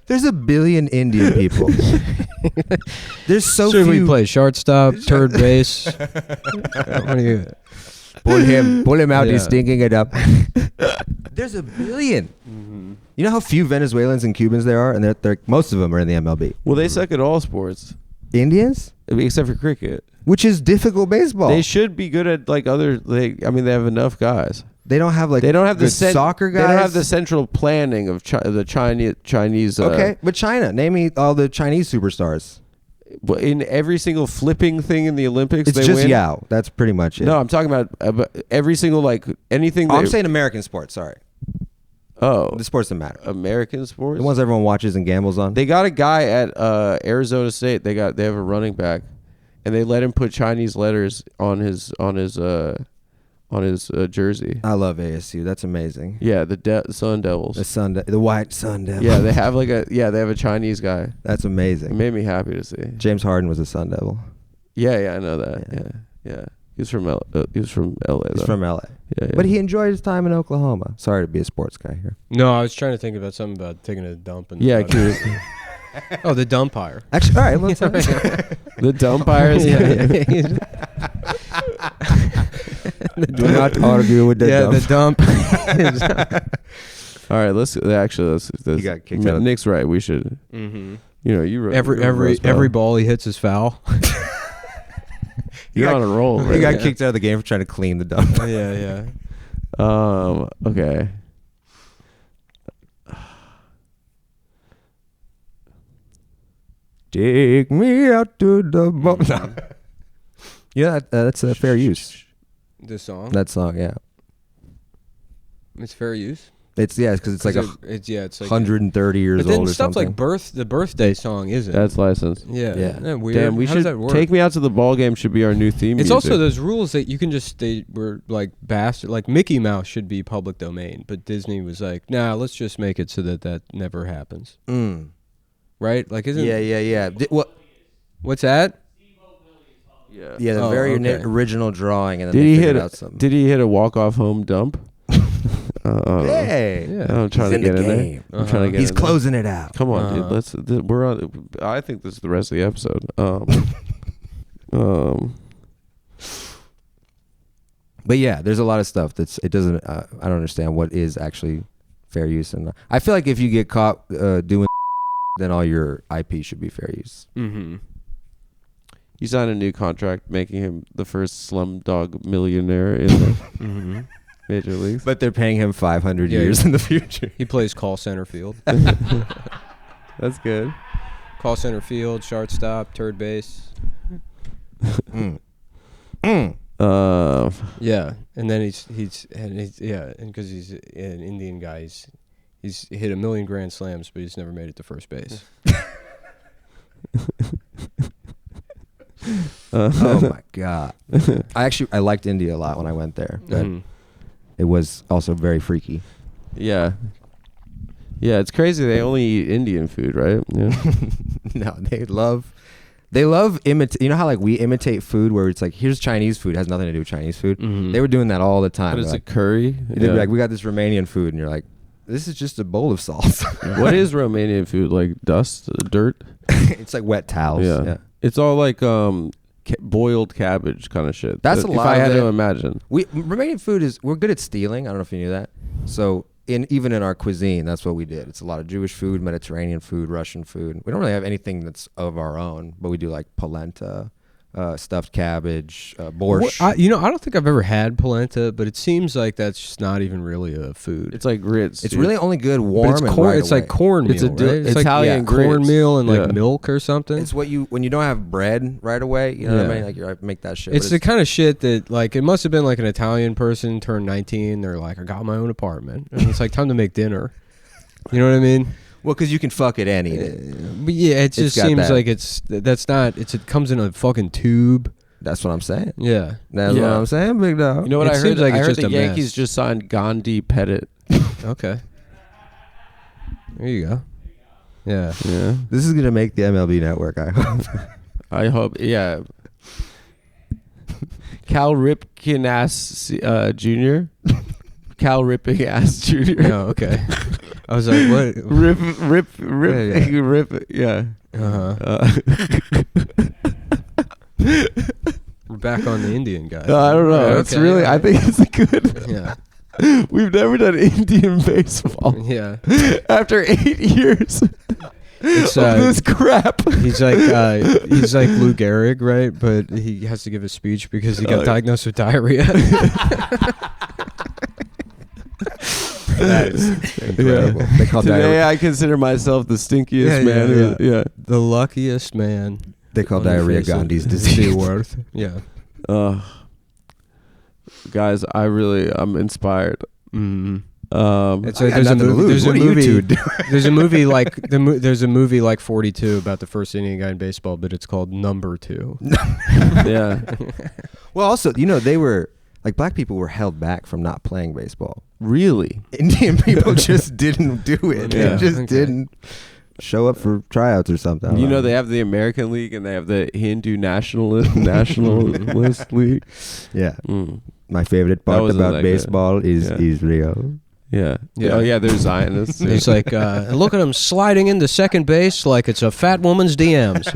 There's a billion Indian people. There's so few. He plays shortstop, third base. What do you? Pull him out. He's stinking it up. There's a billion. Mm-hmm. You know how few Venezuelans and Cubans there are, and they're most of them are in the MLB. Well, they suck at all sports. Indians, except for cricket, which is difficult baseball. They should be good at like other. They have enough guys. They don't have the soccer guys. They don't have the central planning of the Chinese. Okay, but China. Name me all the Chinese superstars. In every single flipping thing in the Olympics, it's just Yao. That's pretty much it. No, I'm talking about every single anything. I'm saying American sports. Sorry. Oh, the sports that matter. American sports, the ones everyone watches and gambles on. They got a guy at Arizona State. They have a running back, and they let him put Chinese letters on his jersey. I love ASU. That's amazing. Yeah, the Sun Devils. The white Sun Devils. Yeah, they have they have a Chinese guy. That's amazing. It made me happy to see. James Harden was a Sun Devil. Yeah, I know that. Yeah. He was from LA. He's from LA. Yeah. But he enjoyed his time in Oklahoma. Sorry to be a sports guy here. No, I was trying to think about something about taking a dump. The dumpire. Actually, all right. Let's the dumpire. Do not argue with the dump. The dump. All right, let's. You got kicked out. Nick's right. We should. Mm-hmm. You wrote every ball he hits is foul. You're on a roll. Right? He got kicked out of the game for trying to clean the dump. Yeah. Okay. Take me out to the boat. No. Yeah, that's fair use. This song? That song, yeah. It's fair use? It's because it's like it's like 130 years but then old or stuff something. like the birthday song isn't. That's licensed. Yeah. Weird. Damn, we How does should that work? Take Me Out to the Ball Game should be our new theme. It's music. also those rules that you can just stay. We're like bastard. Like Mickey Mouse should be public domain, but Disney was like, nah, let's just make it so that never happens. Right? Like, isn't? Yeah. What's that? Yeah, the very original drawing, and then Did they he figured hit? out something. Did he hit a walk-off home dump? Hey, Yeah. I'm trying to get in there. I'm trying to get. He's in there. closing it out. Come on, dude. We're on. I think this is the rest of the episode. But yeah, there's a lot of stuff it doesn't. I don't understand what is actually fair use, and I feel like if you get caught doing, then all your IP should be fair use. Mm-hmm. He signed a new contract, making him the first Slumdog millionaire in the Major Leagues. But they're paying him 500 years in the future. He plays call center field. That's good. Call center field, shortstop, third base. Yeah, and then he's and because he's an Indian guy, he's hit 1 million grand slams, but he's never made it to first base. Oh my god! I liked India a lot when I went there, but it was also very freaky. Yeah, it's crazy. They only eat Indian food, right? Yeah. No, they love imitate. You know how like we imitate food, where it's like, here's Chinese food, it has nothing to do with Chinese food. They were doing that all the time. But it's like, a curry. they'd be like, we got this Romanian food, and you're like, this is just a bowl of salt. What is Romanian food? Like dust, dirt? It's like wet towels. Yeah. It's all like boiled cabbage kind of shit. That's a lot. If I had of it. to imagine. Romanian food we're good at stealing. I don't know if you knew that. So even in our cuisine, that's what we did. It's a lot of Jewish food, Mediterranean food, Russian food. We don't really have anything that's of our own, but we do like polenta, stuffed cabbage, borscht. I don't think I've ever had polenta, but it seems like that's just not even really a food. It's like grits. It's dude. really only good warm. But it's and corn. right It's away. like cornmeal. It's a right? It's Italian like grits. cornmeal and like milk or something. It's what when you don't have bread right away. You know what I mean? Like I make that shit. It's the kind of shit that like it must have been like an Italian person turned 19. They're like, I got my own apartment, and it's like time to make dinner. You know what I mean? Well, because you can fuck it and eat it. But yeah, it just got seems that. like it comes in a fucking tube. That's what I'm saying. Yeah. That's what I'm saying, big dog. You know what It I heard? seems like I it's heard just the a Yankees mess. just signed Gandhi Pettit. Okay. There you go. Yeah. Yeah. This is gonna make the MLB Network. I hope. I hope. Yeah. Cal Ripken ass Jr. Cal Ripping ass Jr. Oh, okay. I was like, what? Rip. Yeah. We're back on the Indian guy. I don't know. Yeah, It's okay, really. yeah. I think it's good. Yeah. We've never done Indian baseball. Yeah. After 8 years It's of this crap. He's like Lou Gehrig, right? But he has to give a speech because he got diagnosed with diarrhea. That is incredible. Yeah. They call Today diarrhea. I consider myself the stinkiest man. Yeah. The luckiest man. They call on the diarrhea face of Gandhi's the disease. world. Yeah. Guys, I'm inspired. Mm-hmm. It's I got nothing to lose. What are you two doing? There's a movie like there's a movie like 42 about the first Indian guy in baseball, but it's called Number 2. yeah. Well, also, they were like black people were held back from not playing baseball. Really? Indian people just didn't do it. Yeah. They just didn't show up for tryouts or something. You know they have the American League and they have the Hindu Nationalist League. Yeah. Mm. My favorite part wasn't about that baseball good. is Yeah. Israel. Yeah. Yeah. Oh yeah, they're Zionists. He's like, look at him sliding into second base like it's a fat woman's DMs.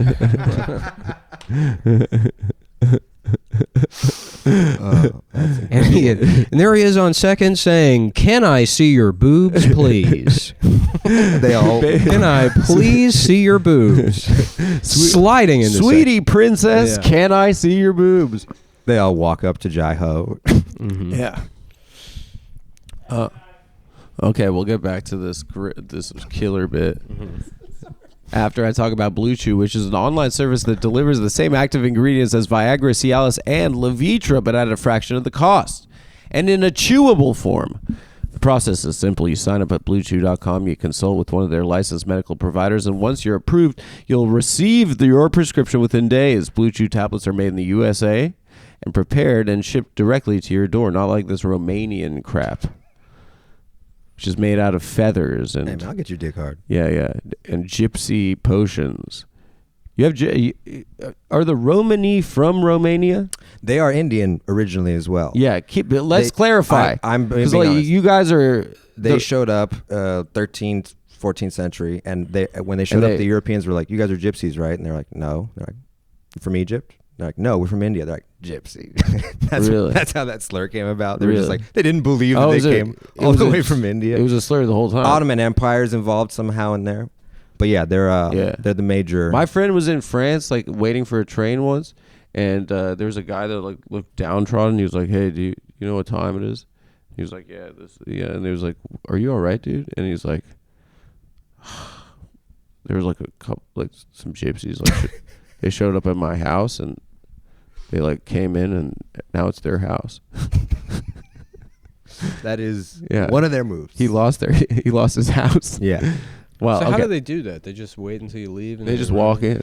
And there he is on second saying, "Can I see your boobs, please? They all Can I please see your boobs?" Sliding into Sweetie princess, Yeah. can I see your boobs? they all walk up to Jai Ho. Mm-hmm. Yeah. Okay, we'll get back to this killer bit. After I talk about Blue Chew, which is an online service that delivers the same active ingredients as Viagra, Cialis, and Levitra, but at a fraction of the cost, and in a chewable form. The process is simple. You sign up at BlueChew.com. You consult with one of their licensed medical providers, and once you're approved, you'll receive your prescription within days. Blue Chew tablets are made in the USA and prepared and shipped directly to your door, not like this Romanian crap, which is made out of feathers and Hey, man, I'll get your dick hard. yeah, and gypsy potions. You have are the Romani from Romania? They are Indian originally as well. Yeah, let's clarify. I'm being because like honest. you guys are. They showed up 13th, 14th century, and when they showed up, the Europeans were like, "You guys are gypsies, right?" And they're like, "No." They're like, "You're from Egypt?" They're like, "No, we're from India." They're like, "Gypsy." That's how that slur came about. They were just like, they didn't believe that they came all the way from India. It was a slur the whole time. Ottoman Empire's involved somehow in there. But yeah, they're the major. My friend was in France, like waiting for a train once, and there was a guy that like looked downtrodden. He was like, "Hey, do you know what time it is?" He was like, "Yeah, And he was like, "Are you all right, dude?" And he's like, "There was like a couple, like some gypsies, like they showed up at my house, and they like came in, and now it's their house." That is one of their moves. He lost his house. Yeah. Well, so how do they do that? They just wait until you leave, and they just walk in.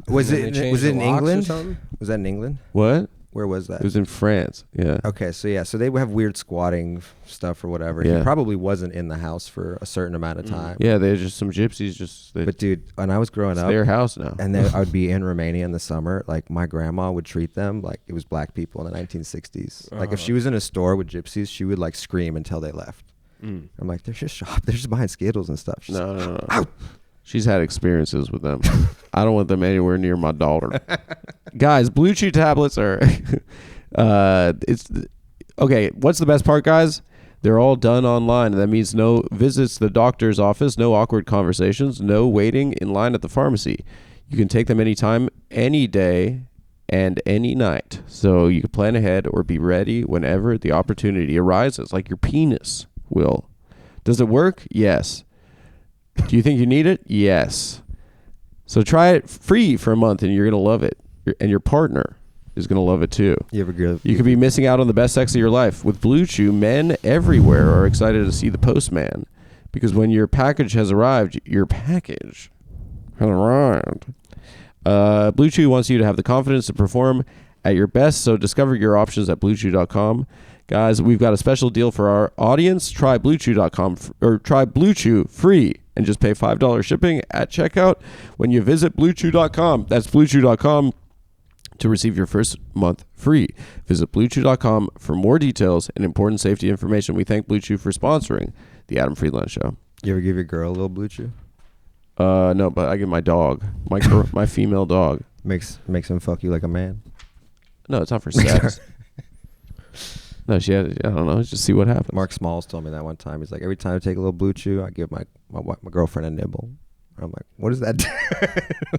Was it in England? Or was that in England? What? Where was that? It was in France. Yeah. Okay, so they have weird squatting stuff or whatever. Yeah. He probably wasn't in the house for a certain amount of time. Yeah, they're just some gypsies. But dude, when I was growing up, their house now, and I would be in Romania in the summer. Like my grandma would treat them like it was black people in the 1960s. Like if she was in a store with gypsies, she would like scream until they left. I'm like, they're just buying Skittles and stuff. She's no. Ow! She's had experiences with them. I don't want them anywhere near my daughter. Guys, Blue Chew tablets are okay. What's the best part, guys? They're all done online. That means no visits to the doctor's office, no awkward conversations, no waiting in line at the pharmacy. You can take them anytime, any day, and any night. So you can plan ahead or be ready whenever the opportunity arises, like your penis will. Does it work? Yes. Do you think you need it? Yes. So try it free for a month, and you're going to love it. And your partner is going to love it too. You could be missing out on the best sex of your life. With Blue Chew, men everywhere are excited to see the postman, because when your package has arrived, Blue Chew wants you to have the confidence to perform at your best, so discover your options at BlueChew.com. Guys, we've got a special deal for our audience. Try BlueChew.com or try Blue Chew free and just pay $5 shipping at checkout when you visit BlueChew.com. That's BlueChew.com to receive your first month free. Visit BlueChew.com for more details and important safety information. We thank Blue Chew for sponsoring the Adam Friedland Show. You ever give your girl a little Blue Chew? No, but I give my dog, my female dog. Makes him fuck you like a man. No, it's not for sex. No, she had. I don't know. Just see what happens. Mark Smalls told me that one time. He's like, every time I take a little Blue Chew, I give my girlfriend a nibble. I'm like, what does that do?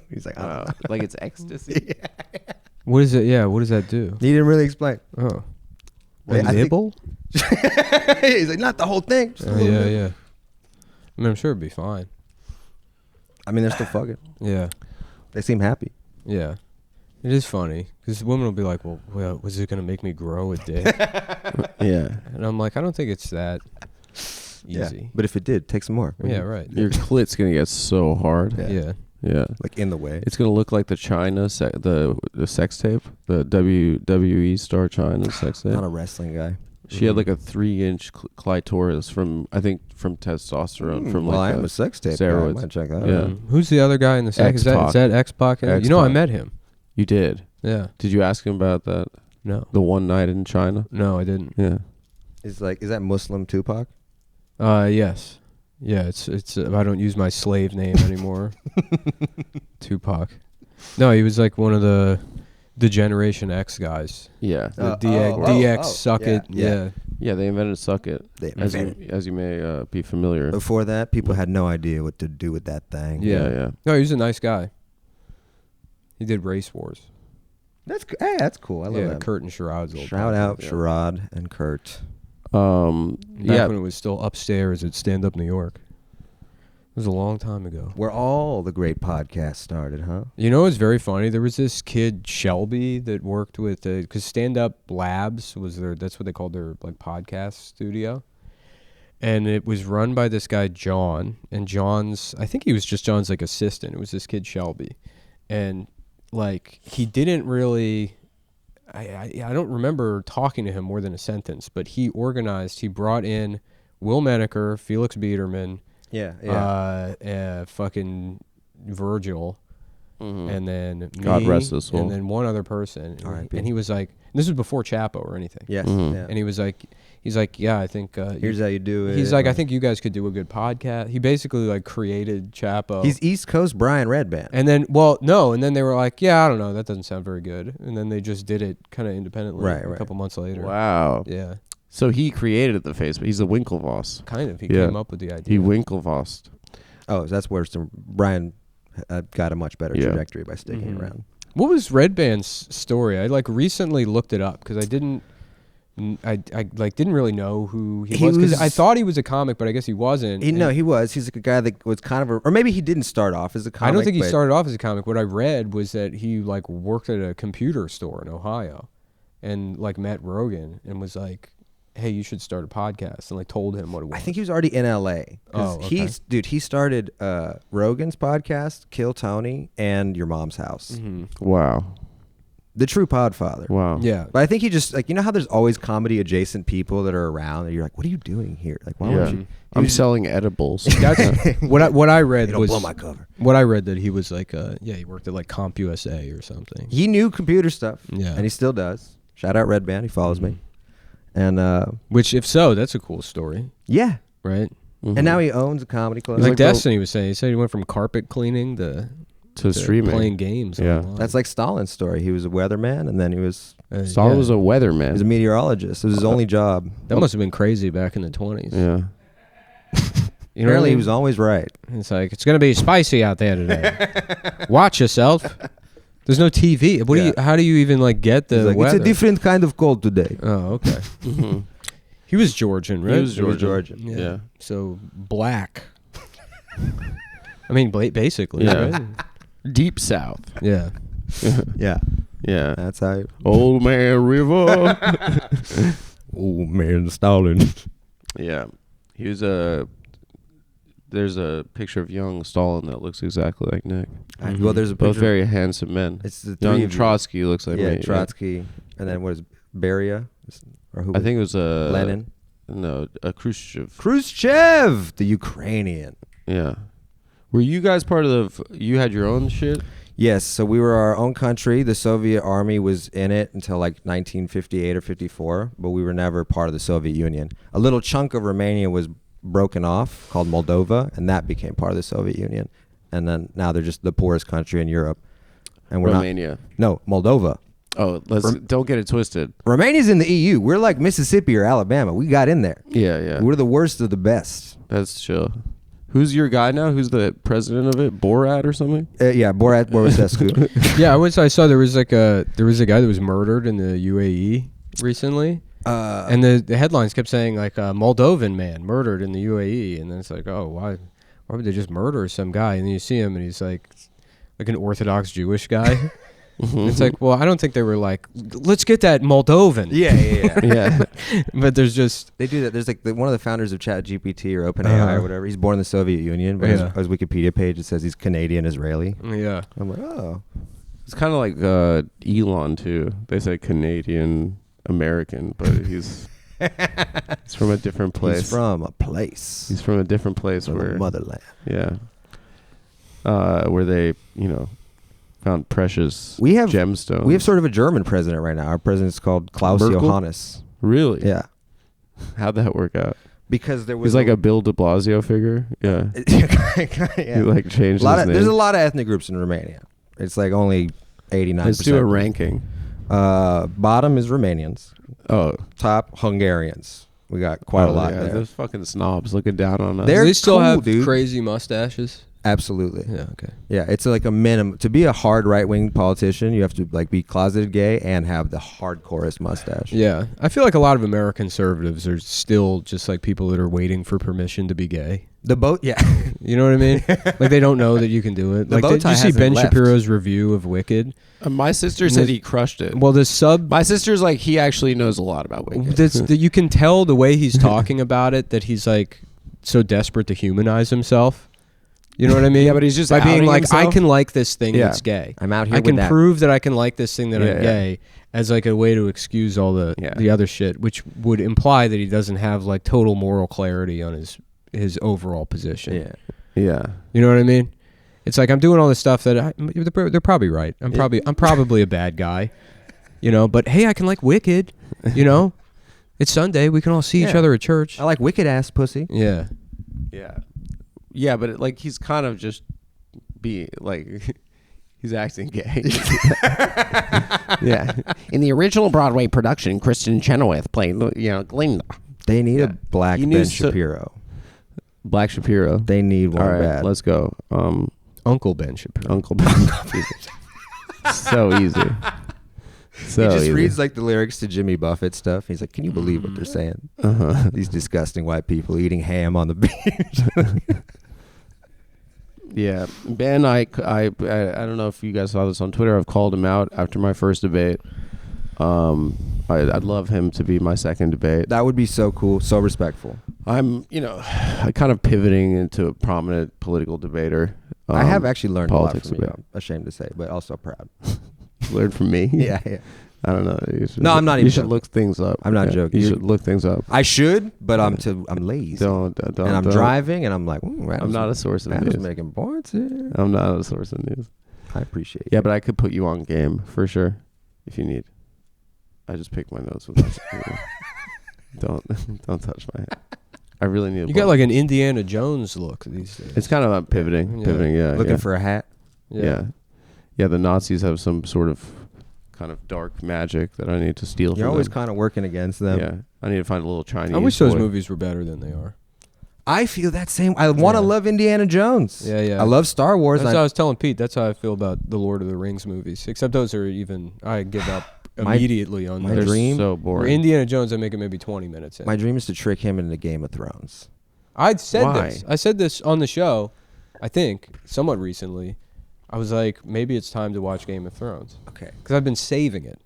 He's like, I don't know. Like it's ecstasy. Yeah. What is it? Yeah, what does that do? He didn't really explain. Oh, I think- nibble? He's like, not the whole thing. Just a little bit. Yeah. I mean, I'm sure it'd be fine. I mean, they're still fucking. Yeah. They seem happy. Yeah. It is funny because women will be like, well, was it going to make me grow a dick? Yeah. And I'm like, I don't think it's that easy. Yeah. But if it did, take some more. Yeah, right. Your clit's gonna get so hard. Yeah. Yeah. Like in the way. It's gonna look like the China the sex tape, the WWE star China sex tape. Not a wrestling guy. She had like a 3-inch clitoris from testosterone from well, like I am a sex tape guy. I steroids. might check that Yeah. out. Who's the other guy in the sex? Is that X-Pac? You know, I met him. You did? Yeah. Did you ask him about that? No. The one night in China? No, I didn't. Yeah. Is that Muslim Tupac? Yes. Yeah, it's I don't use my slave name anymore. Tupac. No, he was like one of the Generation X guys. Yeah. The DX Suck It. Yeah. Yeah, they invented Suck It. As you may be familiar. Before that, people had no idea what to do with that thing. Yeah. No, he was a nice guy. He did Race Wars. That's cool. I love that. Kurt and Sherrod's old Shout out podcast. Sherrod and Kurt. Back when it was still upstairs at Stand Up New York. It was a long time ago. Where all the great podcasts started, huh? You know what's very funny? There was this kid, Shelby, that worked with, because Stand Up Labs was that's what they called their like podcast studio. and it was run by this guy John, and I think he was just John's like assistant. It was this kid Shelby, and like he didn't really. I don't remember talking to him more than a sentence, but he brought in Will Menaker, Felix Biederman, fucking Virgil, and then God me, rest his soul. and then one other person. R.I.P. And he was like, this was before Chapo or anything. Yes. Mhm. And he's like, yeah, I think Here's how you do it. he's like, I think you guys could do a good podcast. He basically like created Chapo. He's East Coast Brian Redband. And then, and then they were like, yeah, I don't know, that doesn't sound very good. And then they just did it kind of independently a couple months later. Wow. Yeah. So he created the Facebook. He's a Winklevoss. Kind of. He Yeah. came up with the idea. He Winklevossed. Oh, so that's where Brian got a much better Yeah. trajectory by sticking around. What was Red Band's story? I like recently looked it up because I didn't really know who he was. 'Cause I thought he was a comic, but I guess he wasn't. He was. He's like a guy that was kind of or maybe he didn't start off as a comic. I don't think he started off as a comic. What I read was that he like worked at a computer store in Ohio, and like met Rogan and was like, "Hey, you should start a podcast," and like told him what it was. I think he was already in LA. Oh, okay. He started Rogan's podcast, Kill Tony, and Your Mom's House. Mm-hmm. Wow. The true Podfather. Wow. Yeah. But I think he just like how there's always comedy adjacent people that are around and you're like, what are you doing here? Like why Yeah. would you? I'm selling edibles. That's what I read Don't was blow my cover. what I read that he was like he worked at like CompUSA or something. He knew computer stuff. Yeah. And he still does. Shout out Red Band. He follows me. And Which, if so, that's a cool story, yeah. right? Mhm. And now he owns a comedy club. Like like Destiny was saying, he said he went from carpet cleaning to streaming. playing games. Yeah. online. That's like Stalin's story. He was a weatherman and then he was Stalin was a he weatherman. was a meteorologist. It was his only job. That must have been crazy back in the 20s. Yeah. You know what I Apparently he mean? was always right. It's like, it's going to be spicy out there today. Watch yourself. There's no TV. What do Yeah. how do you even like get the He's like, weather? it's a different kind of cold today. Oh, okay. Mhm. He was Georgian, right? He was He was Georgian. Georgian. Yeah. So black. I mean, basically. Yeah. Right? Deep South. Yeah. Yeah. Yeah. That's how Old Man River. old man Stalin. Yeah. He was there's a picture of young Stalin that looks exactly like Nick. Well, there's a Both picture. very handsome men. It's the three Young of you. Trotsky looks like Yeah, me. Trotsky. And then what is Beria? Or who? I think it was Lenin. No, a Khrushchev. Khrushchev, the Ukrainian. Yeah. Were you guys part of you had your own shit? Yes, so we were our own country. The Soviet army was in it until like 1958 or 54, but we were never part of the Soviet Union. A little chunk of Romania was broken off called Moldova, and that became part of the Soviet Union. And then now they're just the poorest country in Europe. And we're Romania. No, Moldova. Oh, don't get it twisted. Romania's in the EU. We're like Mississippi or Alabama. We got in there. Yeah, yeah. We're the worst of the best. That's chill. Who's your guy now? Who's the president of it? Borat or something? Yeah, Borat Borisescu. Yeah, I saw there was a guy that was murdered in the UAE recently. And the headlines kept saying like Moldovan man murdered in the UAE, and then it's like, oh, why would they just murder some guy? And then you see him, and he's like an Orthodox Jewish guy. It's like, well, I don't think they were like, let's get that Moldovan. yeah. Yeah. But there's just They do that. There's like one of the founders of ChatGPT or OpenAI or whatever. He's born in the Soviet Union, but Yeah. his Wikipedia page it says he's Canadian Israeli. yeah. I'm like, oh, It's kind of like Elon too. They say Canadian American, but he's from a different place. he's from a place. He's from a different place from where the motherland. yeah, where they found precious We have gemstones. we have sort of a German president right now. Our president's called Klaus Merkel? Johannes. Really? Yeah, How'd that work out? because there was He's like a Bill de Blasio figure. Yeah. yeah. He like changed his name. There's a lot of ethnic groups in Romania. It's like only 89%. Let's do a ranking. Bottom is Romanians. Oh, Top Hungarians. We got quite a lot yeah, there. Those fucking snobs looking down on us. They're Do they still cool, have dude. crazy mustaches? Absolutely. Yeah. Okay. Yeah, it's like a minimum to be a hard right-wing politician. You have to like be closeted gay and have the hardcorest mustache. Yeah, I feel like a lot of American conservatives are still just like people that are waiting for permission to be gay. The boat, yeah. You know what I mean? Like they don't know that you can do it. The Like bow did tie you see hasn't Ben left. Shapiro's review of Wicked? My sister said he crushed it. Well, the sub. My sister's like, he actually knows a lot about Wicked. You can tell the way he's talking about it that he's like so desperate to humanize himself. You know what I mean? Yeah, but he's just by being outing like, himself? I can like this thing Yeah. that's gay. I'm out here I with can that. prove that I can like this thing that Yeah, I'm yeah. gay as like a way to excuse all the other shit, which would imply that he doesn't have like total moral clarity on his overall position. Yeah. Yeah. You know what I mean? It's like I'm doing all this stuff that they're probably right. I'm probably a bad guy, you know. But hey, I can like Wicked, you know. It's Sunday. We can all see each Yeah. other at church. I like wicked ass pussy. Yeah. Yeah. Yeah, but like he's kind of just he's acting gay. Yeah. In the original Broadway production, Kristen Chenoweth played, Glinda. They need Yeah. a black He Ben needs to- Shapiro. Black Shapiro. They need one All right, bad. let's go. Uncle Ben Shapiro. Uncle Ben. So easy. So he just easy. reads like the lyrics to Jimmy Buffett stuff. He's like, "Can you believe what they're saying? Uh-huh. These disgusting white people eating ham on the beach." Yeah, Ben, I don't know if you guys saw this on Twitter. I've called him out after my first debate. I'd love him to be my second debate. That would be so cool, so respectful. I'm, kind of pivoting into a prominent political debater. I have actually learned a lot politics from a you. bit. I'm ashamed to say, but also proud. Learned from me. Yeah. I don't know. No, I'm not even You should joking. look things up. I'm not joking. You should look things up. I should, but I'm lazy. Don't. And I'm don't. driving, and I'm like, I'm not a source of Adam's news. making points here. I'm not a source of news. I appreciate Yeah, but I could put you on game for sure if you need. I just picked my notes with my. Don't touch my. I really need. You got like an Indiana Jones look these days. It's kind of pivoting. Yeah. Pivoting. Yeah. Looking for a hat. Yeah. The Nazis have some sort of kind of dark magic that I need to steal You're from always them. kind of working against them. Yeah, I need to find a little Chinese. I wish those boy. movies were better than they are. I feel that same. I want to Yeah. love Indiana Jones. Yeah. I love Star Wars. That's what I was telling Pete. That's how I feel about the Lord of the Rings movies. Except those are even. I give up immediately on my those. They're dream- so For boring. Indiana Jones, I make it maybe 20 minutes in. My dream is to trick him into Game of Thrones. I said Why? this. I said this on the show, I think, somewhat recently. I was like, maybe it's time to watch Game of Thrones. Okay. Because I've been saving it.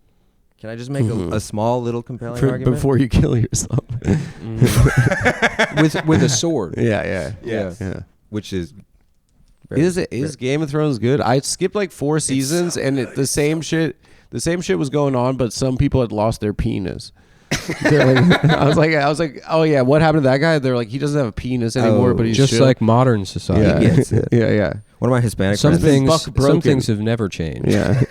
Can I just make a small little compelling For- argument? before you kill yourself. with a sword. Yeah. Yes. Yeah. Which is Is Game of Thrones good? I skipped like 4 seasons, and the same shit was going on, but some people had lost their penis. I was like, oh yeah, what happened to that guy? They're like, he doesn't have a penis anymore, but he's Just chill. like modern society. yeah, He gets it. yeah. one of my Hispanic Some friends. things have never changed. Yeah.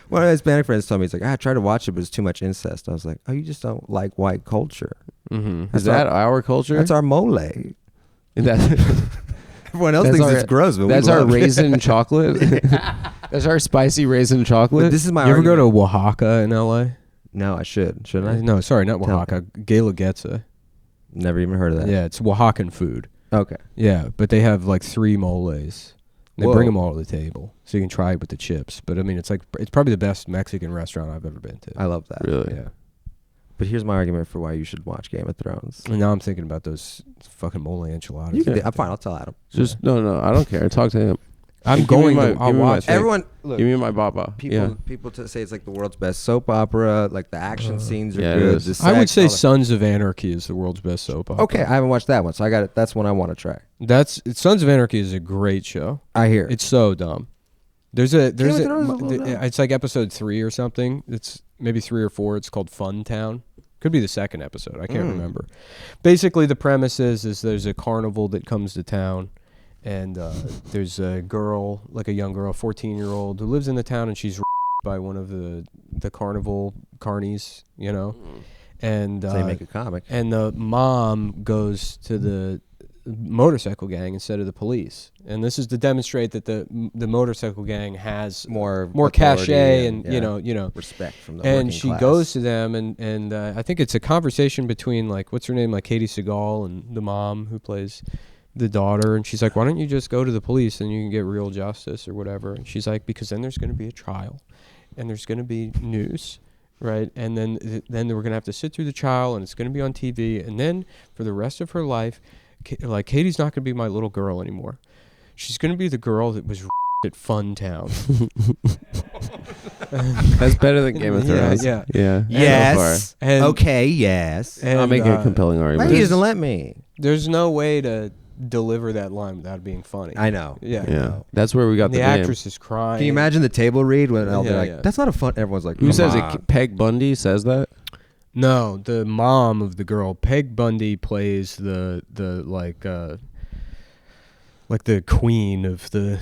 One of my Hispanic friends told me, he's like, I tried to watch it, but it's too much incest. I was like, oh, you just don't like white culture. Mm-hmm. Is that our culture? That's our mole. That- Everyone else That's thinks our- it's gross, but that's we our love it. raisin chocolate. That's our spicy raisin chocolate. But this is my You ever go to argument. Oaxaca in L.A.? No, I shouldn't I? No, sorry, not Tell Oaxaca. Guelaguetza. Never even heard of that. Yeah, it's Oaxacan food. Okay. Yeah, but they have like 3 moles. They Whoa. bring them all to the table, so you can try it with the chips. But I mean, it's probably the best Mexican restaurant I've ever been to. I love that. really? Yeah. But here's my argument for why you should watch Game of Thrones. And now I'm thinking about those fucking mole enchiladas. You can, Yeah. I'm fine. I'll tell Adam. Just no. I don't care. Talk to him. I'm Give me going my- to. give I'll me my watch thing. it. Everyone, look. Give me my baba. People say it's like the world's best soap opera. Like the action scenes are yeah, it good. is. The I would sex, say all that. Sons of Anarchy is the world's best soap opera. Okay, I haven't watched that one, so I got it. That's one I want to try. Sons of Anarchy is a great show. I hear it. It's so dumb. It's like episode 3 or something. It's maybe 3 or 4. It's called Fun Town. Could be the second episode. I can't remember. Basically, the premise is there's a carnival that comes to town, and there's a girl, like a young girl, 14-year-old, who lives in the town, and she's by one of the carnival carnies, you know. And So they make a comic. and the mom goes to the motorcycle gang instead of the police, and this is to demonstrate that the motorcycle gang has More cachet authority and yeah, you know respect from the and working she class. goes to them and I think it's a conversation between like what's her name, like Katie Seagal and the mom who plays the daughter, and she's like, why don't you just go to the police and you can get real justice or whatever? And she's like, because then there's going to be a trial and there's going to be news, right? And then we're going to have to sit through the trial and it's going to be on TV. And then for the rest of her life, like Katie's not going to be my little girl anymore. She's going to be the girl that was at Fun Town. That's better than Game of Thrones. Yeah. Yes. And, okay. Yes. and, I'll make a compelling argument. He doesn't let me. There's no way to deliver that line without being funny. I know. Yeah. Yeah, that's where we got The the actress is crying. Can you imagine the table read when they'll be Yeah, like, yeah. "That's not a fun." Everyone's like, Who "Come says on." it? Peg Bundy says that. No, the mom of the girl, Peg Bundy, plays the queen of the.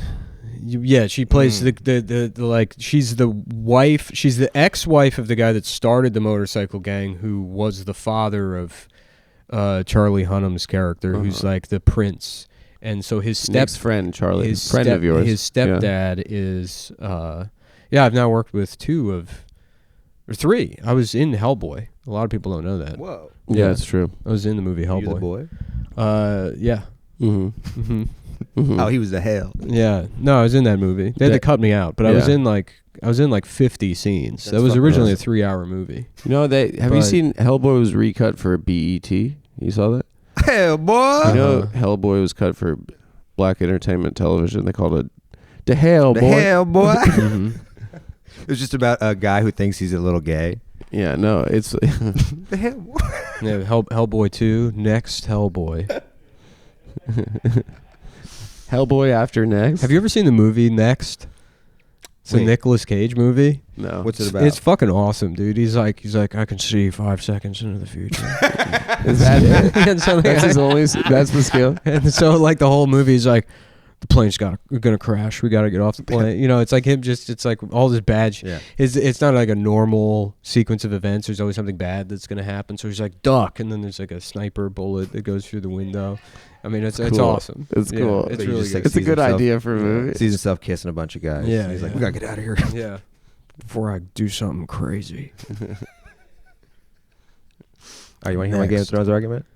Yeah, she plays the like she's the wife. She's the ex-wife of the guy that started the motorcycle gang, who was the father of Charlie Hunnam's character, who's like the prince. And so his friend Charlie, his friend of yours. His stepdad is I've now worked with three. I was in Hellboy. A lot of people don't know that. Whoa. Yeah, it's true. I was in the movie Hellboy. You the boy? Yeah. Mm-hmm. Mm-hmm. Mm-hmm. Oh, he was the hell. Yeah. No, I was in that movie. They had to cut me out, but I was in like 50 scenes. That was originally a 3-hour movie. You know, have you seen Hellboy was recut for BET? You saw that? Hellboy. You know, Hellboy was cut for Black Entertainment Television. They called it the Hellboy. The Hellboy. Mm-hmm. It was just about a guy who thinks he's a little gay. Yeah, no, it's The Hellboy. Yeah, Hellboy 2, next Hellboy. Hellboy after next. Have you ever seen the movie Next? It's a Wait. Nicolas Cage movie. No. What's it about? It's fucking awesome, dude. He's like, I can see 5 seconds into the future. Is that it? And so That's his only. That's the skill. and so like the whole movie is like, the plane's gonna crash. We gotta get off the plane. You know, it's like him. It's like all this bad shit. Yeah. It's not like a normal sequence of events. There's always something bad that's gonna happen. So he's like duck, and then there's like a sniper bullet that goes through the window. I mean, it's Cool. awesome. It's Yeah, cool. It's But you really just, good. like, It's a sees good himself- idea for a movie. Sees himself kissing a bunch of guys. Yeah, He's like, yeah. we gotta get out of here. Yeah. Before I do something crazy. Oh, you want to hear my Game of Thrones argument?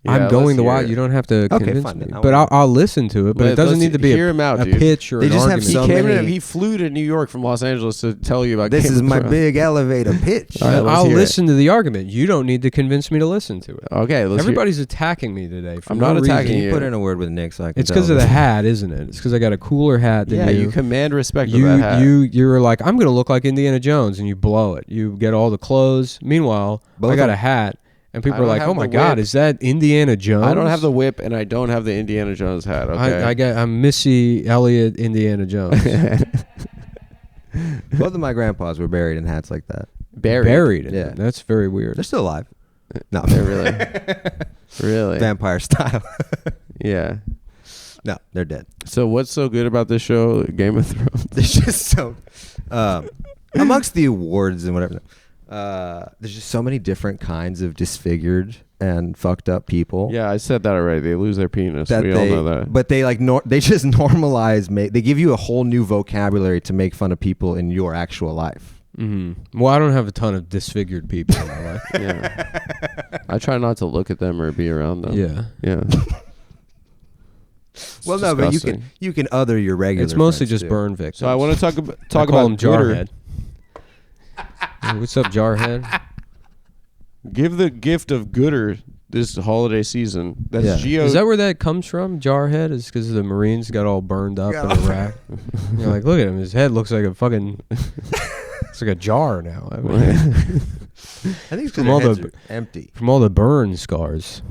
Yeah, I'm going let's to hear watch. it. You don't have to Okay, convince fine, me, then. but I'll listen to it. But it doesn't need to be hear him out, a dude. pitch or They an just have argument. He so came many- he flew to New York from Los Angeles to tell you about. This Game is of my Thrones. big elevator pitch. All right, let's I'll hear it. listen to the argument. You don't need to convince me to listen to it. Okay, let's. Everybody's attacking me today. For I'm no not attacking reason. you. Put in a word with Nick so I can It's because tell of the him. hat, isn't it? It's because I got a cooler hat than Yeah, you. you command respect of that hat. You're like, I'm gonna look like Indiana Jones, and you blow it. You get all the clothes. Meanwhile, Both I got of- a hat, and people I are don't like, have "Oh my the God, whip. is that Indiana Jones?" I don't have the whip, and I don't have the Indiana Jones hat. Okay. I'm Missy Elliott Indiana Jones. Both of my grandpas were buried in hats like that. Buried. In Yeah. it. That's very weird. They're still alive. No, They're really, really. vampire style. Yeah. No, they're dead. So what's so good about this show, Game of Thrones? There's just so amongst the awards and whatever. There's just so many different kinds of disfigured and fucked up people. Yeah, I said that already. They lose their penis. That We all know that. But they like they just normalize. They give you a whole new vocabulary to make fun of people in your actual life. Mm-hmm. Well, I don't have a ton of disfigured people in my life. Yeah. I try not to look at them or be around them. Yeah. Yeah. Well, no, but disgusting. you can other your regular. It's mostly friends, just too. burn victims. So I want to talk I call about him Gooder. Jarhead. Hey, what's up, Jarhead? Give the gift of Gooder this holiday season. That's Yeah. Geo. Is that where that comes from? Jarhead is because the Marines got all burned up in Iraq. You're like, look at him. His head looks like a fucking. It's like a jar now. I mean, I think it's From all because the- empty. from all the burn scars.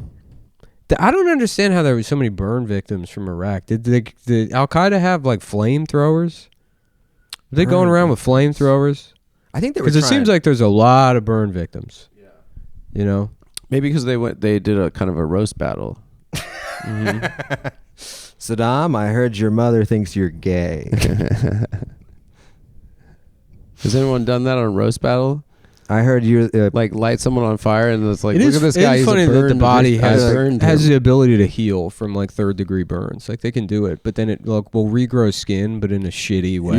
I don't understand how there were so many burn victims from Iraq. Did Al Qaeda have like flamethrowers? Were they going around with flamethrowers? I think they were Because it seems like there's a lot of burn victims. Yeah. You know. Maybe because they did a kind of a roast battle. Saddam, I heard your mother thinks you're gay. Has anyone done that on roast battle? I heard you. Like light someone on fire and it's like, It look is- at this it guy. is He's funny a that the burned body vic- I has burned has him. the ability to heal from like 3rd degree burns. Like they can do it, but then it will regrow skin, but in a shitty way.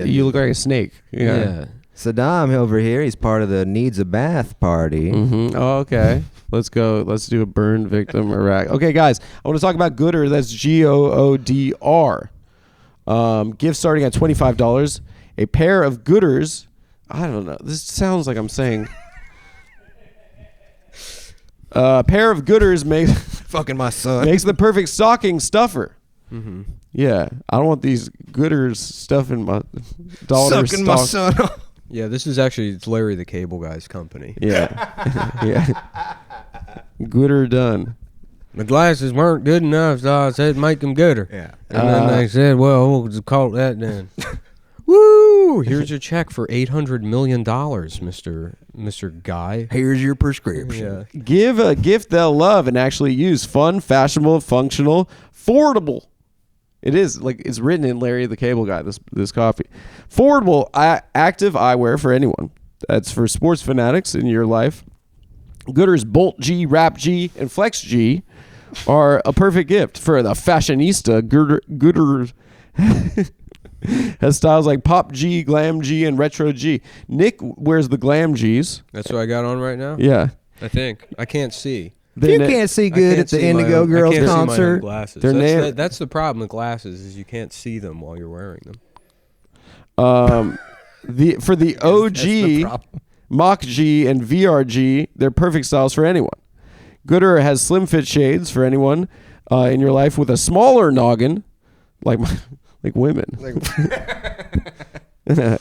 You look like a snake. Yeah. Saddam over here, he's part of the needs a bath party. Mm-hmm. Oh, okay. Let's go. Let's do a burn victim Iraq. Okay, guys, I want to talk about Goodr. That's Goodr. Gift starting at $25. A pair of Goodrs. I don't know. This sounds like I'm saying. A pair of Goodrs makes Fucking my son. makes the perfect stocking stuffer. Mm-hmm. Yeah, I don't want these Goodrs stuffing my daughter's Sucking my son off. Yeah, this is actually it's Larry the Cable Guy's company. Yeah, yeah. Goodr done. The glasses weren't good enough, so I said make them gooder. Yeah. And then they said, well, we'll just call it that then. Woo! Here's your check for $800 million, Mr. Guy. Here's your prescription. Yeah. Give a gift they'll love and actually use. Fun, fashionable, functional, affordable. It is like it's written in Larry the Cable Guy. This copy, affordable, active eyewear for anyone. That's for sports fanatics in your life. Goodr's Bolt G, Wrap G, and Flex G are a perfect gift for the fashionista. Goodr has styles like Pop G, Glam G, and Retro G. Nick wears the Glam Gs. That's what I got on right now? Yeah. I think. I can't see. You can't see good at the Indigo Girls concert. Glasses. They're That's the problem with glasses is you can't see them while you're wearing them. For the OG Mach G and VRG, they're perfect styles for anyone. Goodr has slim fit shades for anyone in your life with a smaller noggin, like women. Called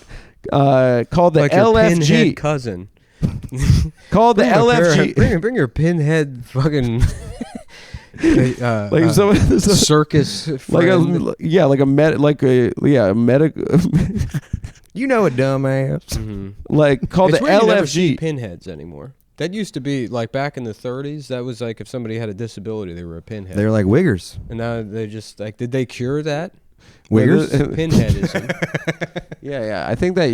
the like your LFG. pinhead cousin. Called the LFG. Bring your pinhead fucking Like circus friend. like a medical. You know a dumbass. Mm-hmm. Like called It's the weird you never see LFG. pinheads anymore. That used to be like back in the 30s. That was like if somebody had a disability, they were a pinhead. They're like wiggers. And now they just like, did they cure that? Wiggers? Pinheadism. Yeah. I think that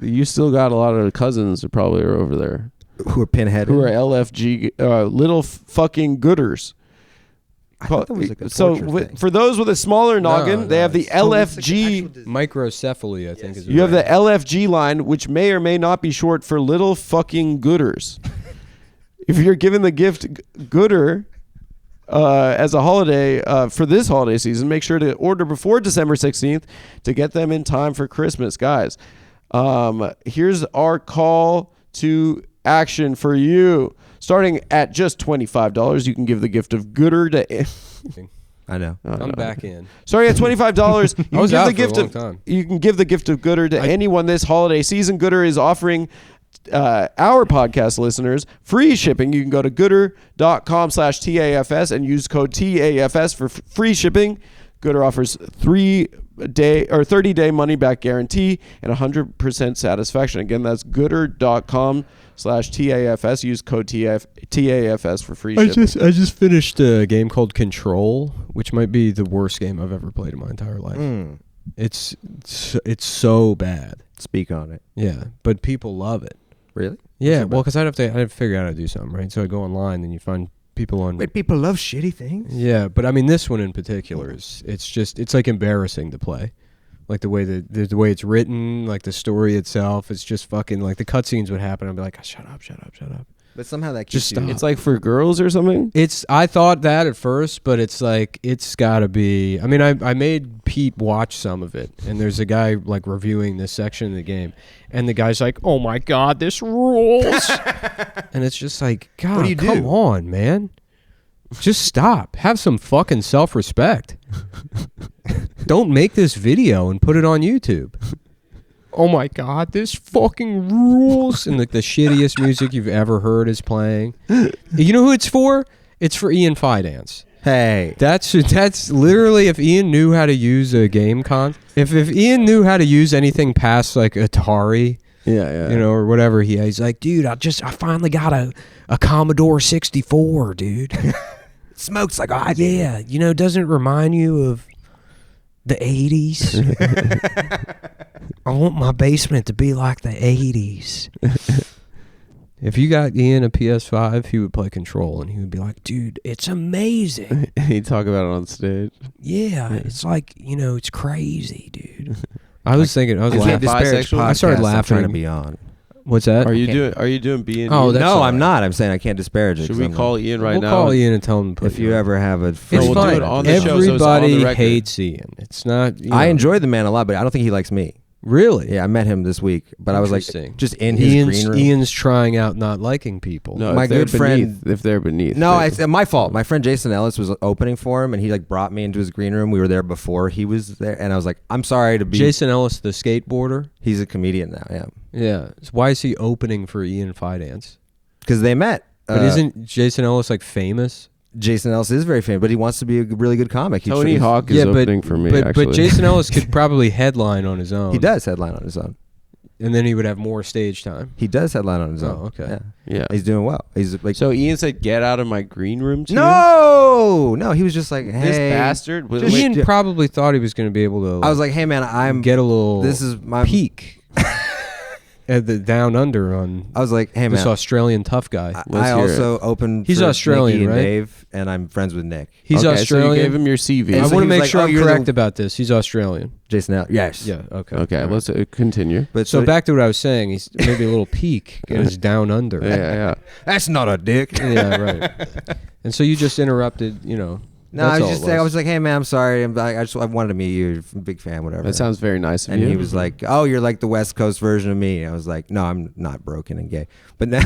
you still got a lot of cousins who probably are over there Who are pinheaded. who are LFG, little fucking Goodrs. I thought that was like a So torture thing. for those with a smaller noggin, they have the LFG. Microcephaly, I think is You have the right. LFG line, which may or may not be short for little fucking Gooders. If you're given the gift Goodr as a holiday for this holiday season, make sure to order before December 16th to get them in time for Christmas, guys. Here's our call to action for you. Starting at just $25, you can give the gift of Goodr to. I know. I'm back in. Starting at $25, you I was can give out the for gift a long of time. you can give the gift of Goodr to anyone this holiday season. Goodr is offering our podcast listeners free shipping. You can go to goodr.com/TAFS and use code TAFS for free shipping. Goodr offers 30-day money back guarantee and 100% satisfaction. Again, that's goodr.com/TAFS. Use code TAFS for free shipping. I just finished a game called Control, which might be the worst game I've ever played in my entire life. It's so bad. Speak on it. Yeah, but people love it. Really? Yeah, well, because I'd have to figure out how to do something, right? So I go online and you find people on. Wait, people love shitty things? Yeah, but I mean, this one in particular it's like embarrassing to play. Like the way the way it's written, like the story itself, it's just fucking like the cutscenes would happen. I'd be like, oh, shut up. But somehow that Just keeps you... stop. It's like for girls or something. I thought that at first, but it's like it's got to be. I mean, I made Pete watch some of it, and there's a guy like reviewing this section of the game, and the guy's like, "Oh my god, this rules!" And it's just like, God, What do you come do? on, man, just stop. Have some fucking self-respect. Don't make this video and put it on YouTube. Oh my god, this fucking rules. And like the shittiest music you've ever heard is playing. You know who it's for? It's for Ian Fidance. Hey. That's literally if Ian knew how to use a game if Ian knew how to use anything past like Atari, Yeah. you know, or whatever he's like, dude, I finally got a Commodore 64, dude. Smokes like I do. Yeah, you know, doesn't it remind you of the 80s? I want my basement to be like the 80s. If you got Ian a PS5, he would play Control, and he would be like, dude, it's amazing. He'd talk about it on stage. Yeah, it's like, you know, it's crazy, dude. I was thinking. I was You can't laughing. disparage Bisexual? I started podcasts I'm laughing. trying to be on. What's that? Are you doing being? Oh, Ian? that's No, all I'm right. not. I'm saying I can't disparage it. Should 'cause we I'm call not- Ian right we'll now? call Ian and tell him to put If you ever have a It's friend, we'll do fine. it on the show, so it's on the Everybody record. hates Ian. It's not. You know. I enjoy the man a lot, but I don't think he likes me. Really. Yeah, I met him this week, but I was like Interesting. just in his green room. Ian's trying out not liking people. No, My if they're good friend- beneath, if they're beneath. No, they- it's my fault. My friend Jason Ellis was opening for him, and he like brought me into his green room. We were there before he was there, and I was like, "I'm sorry to be." Jason Ellis, the skateboarder. He's a comedian now, yeah, Yeah. So why is he opening for Ian Fidance? because they met. But isn't Jason Ellis like famous? Jason Ellis is very famous, but he wants to be a really good comic. Tony Hawk is Yeah, but- opening for me. But actually, Jason Ellis could probably headline on his own. He does headline on his own. And then he would have more stage time. He does headline on his Oh, own. okay. Yeah. yeah. He's doing well. He's like, So Ian said, "Get out of my green room." To you? no, he was just like, hey, This bastard. Was, Just- wait, Ian probably thought he was going to be able to. I was like, hey man, I'm. get a little. This is my peak at the down under on I was like, hey this man, Australian tough guy. Let's I hear also opened. He's for Australian, Nikki and right? Dave, and I'm friends with Nick. He's okay, Australian. So you gave him your CV. I And so want to he was make like, sure oh, I'm you're correct the- about this. He's Australian. Jason Ellis. Yes. Yeah. Okay. Okay, All right. let's continue. But So back to what I was saying. He's maybe a little peak and it's down under. Yeah. that's not a dick. Yeah, right. And so you just interrupted. You know. No, that's I was all just it saying, I was like, hey man, I'm sorry. I wanted to meet you. I'm a big fan, whatever. That sounds very nice of And you. he was like, "Oh, you're like the West Coast version of me." I was like, "No, I'm not broken and gay." But then,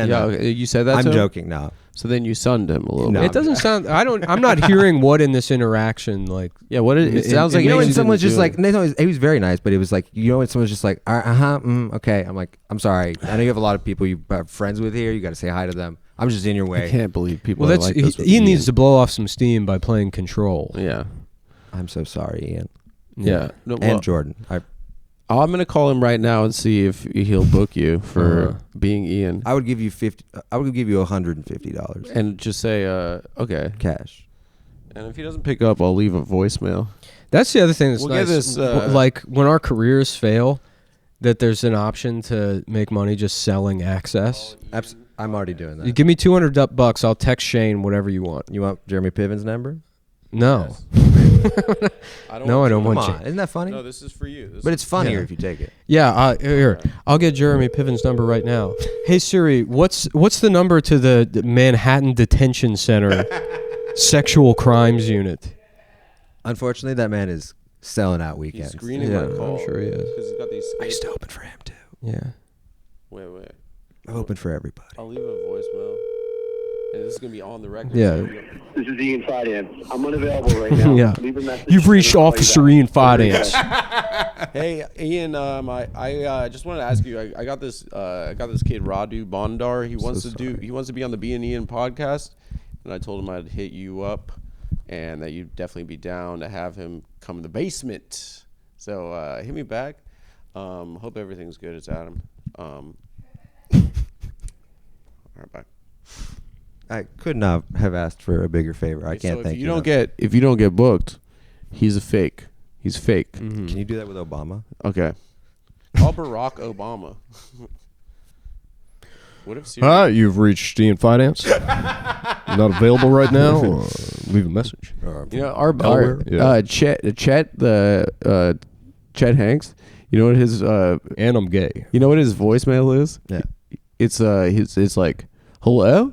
yeah, okay, you said that. I'm to him? joking. No, So then you sunned him a little No. bit. It doesn't sound. I'm not hearing what in this interaction like. Yeah, what it sounds like. you know makes when someone's didn't just do like, it. no, he was very nice, but it was like, you know when someone's just like, okay. I'm like, I'm sorry. I know you have a lot of people you are friends with here. You got to say hi to them. I'm just in your I way. can't believe people. Well, are that's like this with Ian needs to blow off some steam by playing Control. Yeah, I'm so sorry, Ian yeah. No, and well, Jordan. I'm gonna call him right now and see if he'll book you for being Ian, I would give you $150 and just say, okay. cash. And if he doesn't pick up, I'll leave a voicemail. That's the other thing that's We'll nice. get this, like when our careers fail, that there's an option to make money just selling access. I'm already doing You that. give me $200, I'll text Shane whatever you want. You want Jeremy Piven's number? No, I no, I don't Come want on, you. isn't that funny? No, this is for you. But it's funnier Yeah. if you take it. Yeah, here. I'll get Jeremy Piven's number right now. Hey Siri, what's the number to the Manhattan Detention Center Sexual Crimes Unit? Unfortunately, that man is selling out He's weekends. screening Yeah, my call. I'm sure he is. Because he's got these. I used to open for him too. Yeah. Wait. I open for everybody. I'll leave a voicemail. And this is gonna be on the record. Yeah. so This is Ian Fidance. I'm unavailable right now. Yeah. Leave a message. You've reached and I'll call you Officer back. Ian Fidance. Hey Ian, I just wanted to ask you. I got this kid Radu Bondar. He wants to be on the B and Ian podcast, and I told him I'd hit you up, and that you'd definitely be down to have him come in the basement. So hit me back. Hope everything's good. It's Adam. All right, bye. I could not have asked for a bigger favor. I can't so thank if you. you don't enough. get booked, he's a fake. He's fake. Can you do that with Obama? Okay. Call Barack Obama. What if Siri? Hi, you've reached Ian Fidance. Not available right now. Leave a message. You know our Yeah. Chet Hanks. You know what his And I'm gay. you know what his voicemail is? Yeah. It's it's like, hello?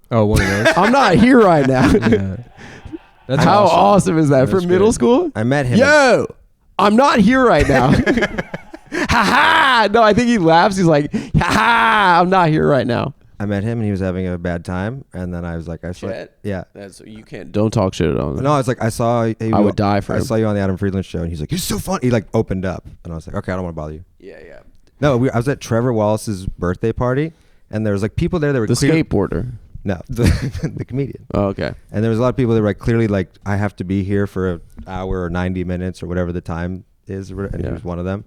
Oh, one of those. I'm not here right now. Yeah. That's How awesome. awesome is that That's for middle great. school? I met him. Yo, I'm not here right now. Ha ha! No, I think he laughs. He's like, ha ha! I'm not here right now. I met him and he was having a bad time, and then I was like, Chet? yeah. That's you can't. Don't talk shit on him. No, I was like, I would die for I him. saw you on the Adam Friedland show, and he's like, "You're so funny." He like opened up, and I was like, "Okay, I don't want to bother you." Yeah. No, I was at Trevor Wallace's birthday party, and there was like people there that were The clear- skateboarder. No, the comedian. Oh, okay. And there was a lot of people that were like clearly like, I have to be here for an hour or 90 minutes or whatever the time is, and he Yeah. was one of them.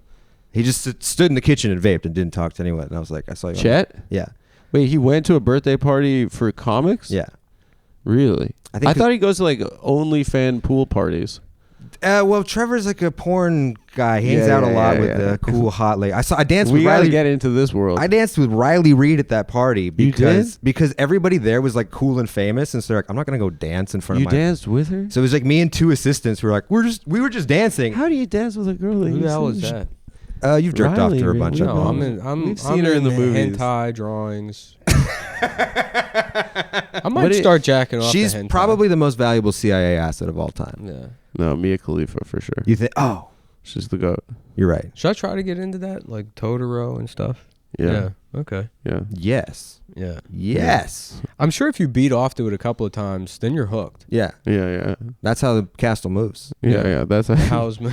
He just stood in the kitchen and vaped and didn't talk to anyone. And I was like, I saw you. Chet? Yeah, Wait, he went to a birthday party for comics? yeah. Really? I think I thought he goes to like OnlyFan pool parties. Well, Trevor's like a porn guy. He hangs out a lot with the cool hot lady. I danced with We gotta Riley. get into this world. I danced with Riley Reid at that party because did? because everybody there was like cool and famous, and so they're like, I'm not gonna go dance in front You of my. danced with her? So it was like me and 2 assistants who were like, we were just dancing. How do you dance with a girl that Who you the hell see? is that? You've jerked off to her a bunch Riley of No, them. We've seen her in the movies. hentai drawings. I might start jacking off. She's to hentai. probably the most valuable CIA asset of all time. Yeah. No, Mia Khalifa for sure. You think? Oh, She's the goat. you're right. Should I try to get into that, like Totoro and stuff? Yeah. Okay. Yeah. Yes. Yeah. Yes. I'm sure if you beat off to it a couple of times, then you're hooked. Yeah. Yeah. That's how the castle moves. Yeah. That's How's me?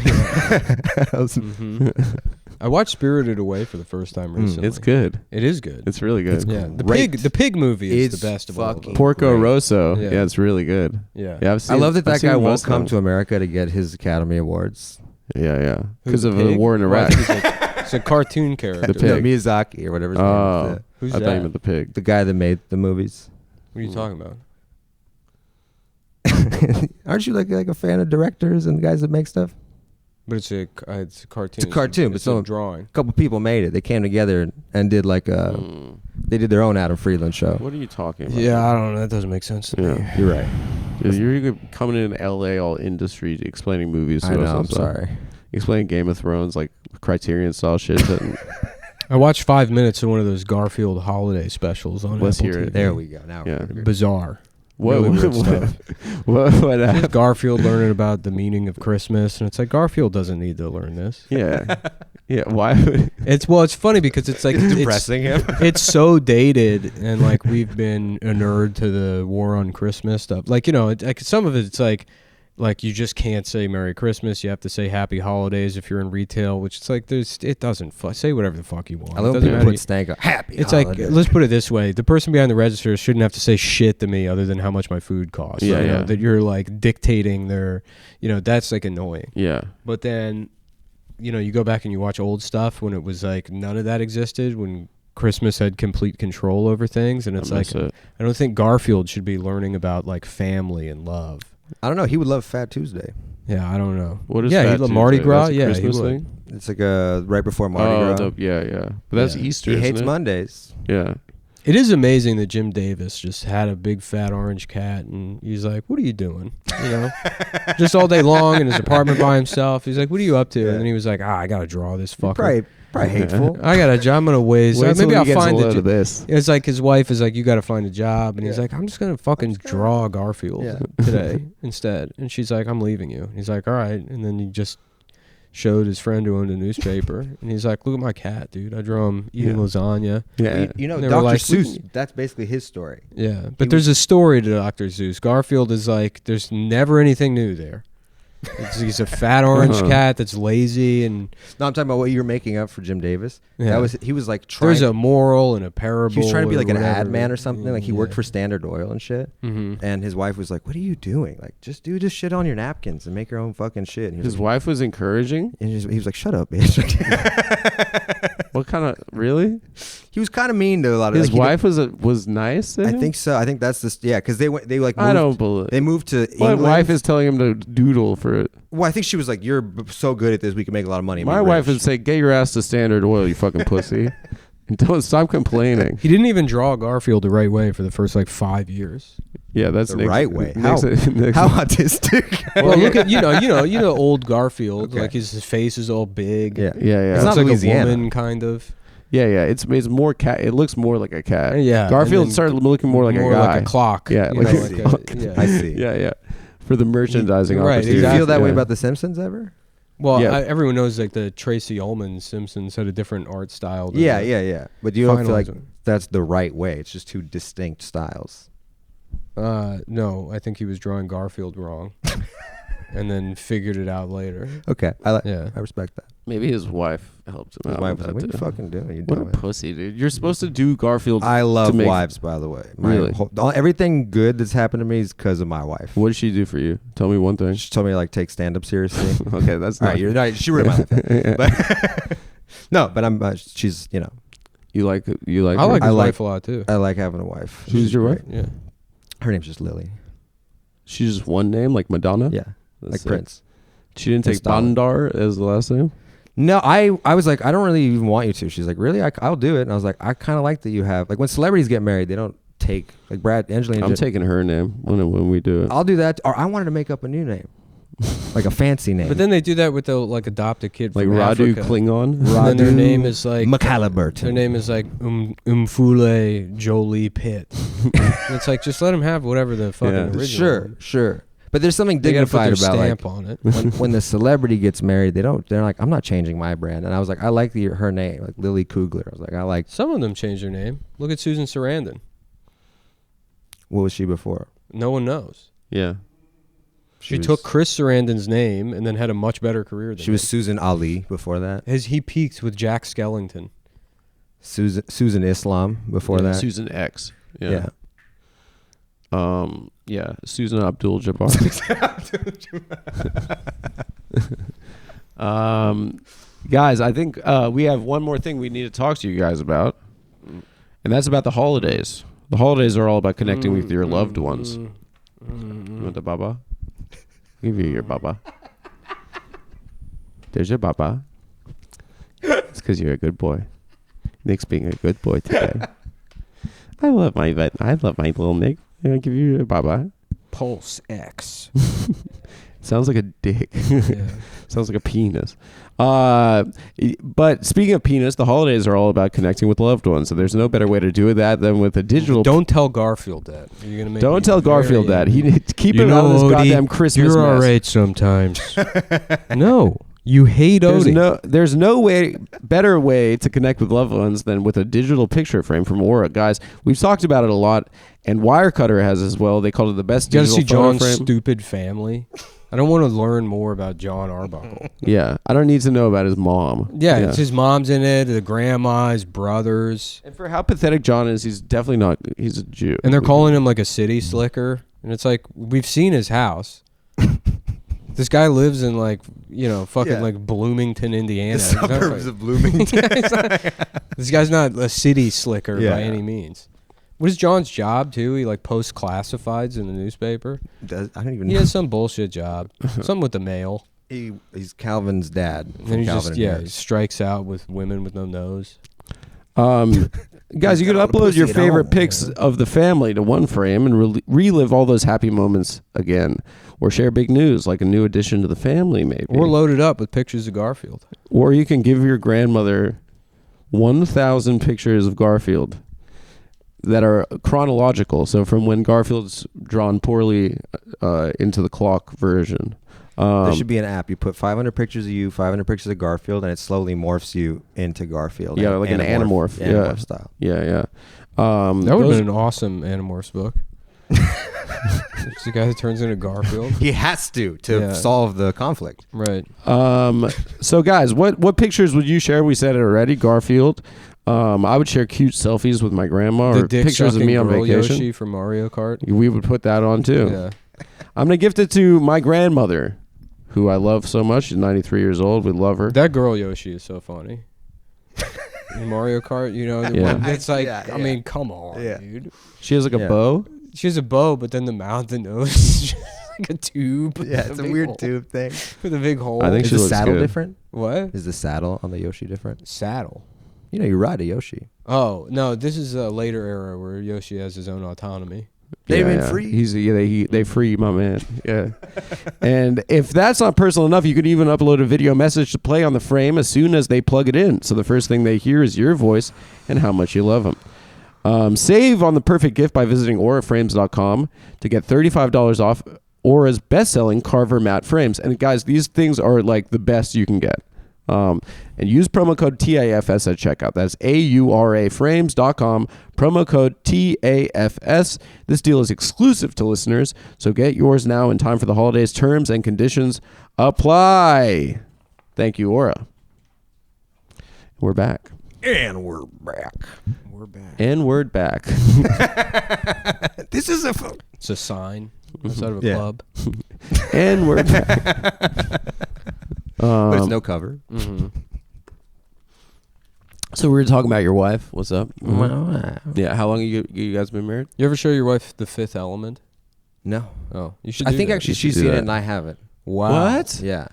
I watched Spirited Away for the first time recently. It's good. It is good. It's really good. It's yeah. great. The pig movie is It's the best of all of fucking them. Porco great. Rosso. Yeah. Yeah. It's really good. Yeah. Yeah. I've seen, I love that I've that seen guy won't most of come them. to America to get his Academy Awards. Yeah. Who's Because of the pig? war in Well, I Iraq. think it's a cartoon character. The pig. Miyazaki or whatever his name Oh. is. Who's I thought you that? meant the pig. The guy that made the movies. What are you talking about? Aren't you like a fan of directors and guys that make stuff? But it's a cartoon. It's a cartoon, but it's a someone- drawing. A couple people made it. They came together and did like a. They did their own Adam Friedland show. What are you talking about? Yeah, I don't know. That doesn't make sense to me. Yeah. You're right. Dude, you're coming in LA all industry explaining movies to I know. us. I'm and stuff. sorry. Explaining Game of Thrones like Criterion style shit. I watched 5 minutes of one of those Garfield holiday specials on Let's Apple hear it. TV. There we go. Now Yeah. we're Bizarre. what? Really weird What? stuff. What Just happened? Garfield learning about the meaning of Christmas, and it's like Garfield doesn't need to learn this. Yeah. Yeah. Why? Would, It's funny because it's like it's depressing him. It's so dated, and like we've been a nerd to the war on Christmas stuff. Like like some of it's like you just can't say Merry Christmas. You have to say Happy Holidays if you're in retail, which it's like it doesn't say whatever the fuck you want. I love It doesn't people matter. put stank on happy. It's holidays. like, let's put it this way: the person behind the register shouldn't have to say shit to me other than how much my food costs. Yeah, You know, yeah. that you're like dictating their, that's like annoying. yeah. But then, you go back and you watch old stuff when it was like none of that existed, when Christmas had complete control over things, and it's like it. I don't think Garfield should be learning about like family and love. I don't know. He would love Fat Tuesday. Yeah, I don't know. What is yeah, Fat he Mardi Tuesday? Gras. That's a Yeah, Christmas he would. thing? It's like right before Mardi Gras. Yeah. But that's Yeah. Easter. He isn't hates it? Mondays. Yeah. It is amazing that Jim Davis just had a big fat orange cat, and he's like, "What are you doing?" Just all day long in his apartment by himself. He's like, "What are you up to?" Yeah. And then he was like, "I gotta draw this fucker. Probably hateful. I got a job. I'm gonna waste. Wait till Maybe he I'll gets find a load it." of this. It's like his wife is like, "You got to find a job," and he's Yeah. like, "I'm just gonna fucking draw Garfield Yeah. today instead." And she's like, "I'm leaving you." And he's like, "All right." And then he just showed his friend who owned a newspaper, and he's like, "Look at my cat, dude. I draw him eating Yeah. lasagna." Yeah. You know, They were Dr. like, Seuss. That's basically his story. Yeah, but there's a story to Dr. Seuss. Garfield is like, there's never anything new there. He's a fat orange Uh-huh. cat that's lazy, and No, I'm talking about what you're making up for Jim Davis. Yeah. He was like trying. there's a moral and a parable. He was trying to be or like an whatever. ad man or something. Like he worked for Standard Oil and shit. Mm-hmm. And his wife was like, "What are you doing? Like, just do this shit on your napkins and make your own fucking shit." And he was His like, wife was encouraging. and he was like, "Shut up, bitch." What kind of really? He was kind of mean to a lot of. His like, he wife was nice. To I him? think so. I think that's this. Yeah, because they like. Moved, I don't believe. They moved to My England. wife is telling him to doodle for it. Well, I think she was like, "You're so good at this, we can make a lot of money." and My be wife rich." would say, "Get your ass to Standard Oil, you fucking pussy." And don't stop complaining. He didn't even draw Garfield the right way for the first like 5 years. Yeah, that's The Nick's- right way. Nick's- Nick's- How autistic? Well, look at old Garfield. Okay. Like his face is all big. Yeah. Yeah. It's not like Louisiana. a woman kind of. Yeah. It's more cat. It looks more like a cat. Yeah, Garfield and then started looking more like a guy. like a clock. Yeah, you like know, a like clock. yeah. I see. Yeah. For the merchandising Right, Do you opportunity. feel that way Yeah. about The Simpsons ever? Well, Yeah. everyone knows like the Tracy Ullman Simpsons had a different art style. than Yeah. the- But you don't feel like Finalism. that's the right way. It's just two distinct styles. No, I think he was drawing Garfield wrong, and then figured it out later. Okay, Yeah. I respect that. Maybe his wife helped him His out. wife with was like, that "What you too. fucking doing? You What a dumbass." pussy, dude. You're supposed to do Garfield. I love to make- wives, by the way. Really? Everything good that's happened to me is because of my wife. What did she do for you? Tell me one thing. She told me to like take stand up seriously. Okay, that's All not. right, you're not. She ruined my life. Yeah. But no, but I'm. She's. You know, You like I her? like his I like- wife a lot too. I like having a wife. Who's She's your wife? great. Yeah. Her name's just Lily. She's just one name, like Madonna. Yeah, That's like sick. Prince. She didn't take Install it. Bondar as the last name? No, I was like, I don't really even want you to. She's like, really? I'll do it. And I was like, I kind of like that you have, like when celebrities get married, they don't take, like Brad, Angelina. I'm taking her name when we do it. I'll do that. Or I wanted to make up a new name. Like a fancy name. But then they do that with the like adopt a kid Like from Radu Africa. Klingon? And then their name is like Macalibert. Their name is like Umfule Jolie Pitt. And it's like just let them have whatever the fucking original. Sure. But there's something They gotta put dignified their about stamp like on it. when the celebrity gets married, they're like, I'm not changing my brand. And I was like, I like her name, like Lily Kugler. I was like, I like. Some of them change their name. Look at Susan Sarandon. What was she before? No one knows. Yeah. She took Chris Sarandon's name and then had a much better career than She was him. Susan Ali before that. He peaked with Jack Skellington. Susan Islam before that. Susan X. Yeah. Yeah. Susan Abdul-Jabbar. Guys, I think we have one more thing we need to talk to you guys about, and that's about the holidays. The holidays are all about connecting with your loved ones. You want the baba? I'll give you your baba. There's your baba. It's because you're a good boy. Nick's being a good boy today. I love my little Nick. I'll give you a baba. Pulse X. Sounds like a dick. Yeah. Sounds like a penis. But speaking of penis, the holidays are all about connecting with loved ones. So there's no better way to do that than with a digital. Don't tell Garfield that. You're gonna make Don't me tell Garfield very that. angry. Keep him out of this goddamn Christmas You're mess. all right sometimes. No, you hate Odie. There's no better way to connect with loved ones than with a digital picture frame from Aura. Guys, we've talked about it a lot, and Wirecutter has as well. They call it the best You gotta digital see photo John's frame. stupid family. I don't want to learn more about John Arbuckle. Yeah, I don't need to know about his mom. Yeah, it's his mom's in it, the grandma, his brothers. And for how pathetic John is, he's definitely not. He's a Jew. And they're calling him like a city slicker. And it's like, we've seen his house. This guy lives in like, fucking like Bloomington, Indiana. The suburbs of Bloomington. This guy's not a city slicker by Yeah. any means. What is John's job too? He like posts classifieds in the newspaper. I don't even He know. has some bullshit job. Something with the mail. He's Calvin's dad. And from then he Calvin just and he Harris. strikes out with women with no nose. Guys, you can got all the upload your pussy at favorite home. pics of the family to one frame and relive all those happy moments again, or share big news like a new addition to the family, maybe. Or load it up with pictures of Garfield. Or you can give your grandmother 1,000 pictures of Garfield that are chronological. So from when Garfield's drawn poorly into the clock version. There should be an app. You put 500 pictures of you, 500 pictures of Garfield, and it slowly morphs you into Garfield. Yeah, like an Animorph. Yeah. Style. Yeah. That would have been an awesome Animorphs book. It's the guy that turns into Garfield. He has to Yeah. solve the conflict. Right. So guys, what pictures would you share? We said it already. Garfield. I would share cute selfies with my grandma The or pictures of me on girl vacation. Yoshi from Mario Kart. We would put that on too. Yeah. I'm gonna gift it to my grandmother, who I love so much. She's 93 years old. We love her. That girl Yoshi is so funny. In Mario Kart, it's like, Yeah, I mean, come on, dude. She has like a Yeah. bow. She has a bow, but then the mouth and nose is just like a tube. Yeah, with it's a big weird hole. tube thing. With a big hole. I think Is she the looks saddle good. different? What? Is the saddle on the Yoshi different? Saddle. You know, you ride a Yoshi. Oh, no, this is a later era where Yoshi has his own autonomy. They've been free. They free my man. Yeah. And if that's not personal enough, you could even upload a video message to play on the frame as soon as they plug it in. So the first thing they hear is your voice and how much you love them. Save on the perfect gift by visiting auraframes.com to get $35 off Aura's best-selling Carver matte frames. And guys, these things are like the best you can get. And use promo code TAFS at checkout. That's AURAFrames.com, promo code TAFS. This deal is exclusive to listeners, so get yours now in time for the holidays. Terms and conditions apply. Thank you, Aura. We're back. And we're back. And word back. This is a... It's a sign outside of a Yeah. club. And we're back. But it's no cover. Mm-hmm. So we were talking about your wife. What's up? Yeah, how long have you guys been married? You ever show your wife The Fifth Element? No. Oh, you should. I do think that. actually You should she's do seen that. it and I haven't. Wow. What? Yeah.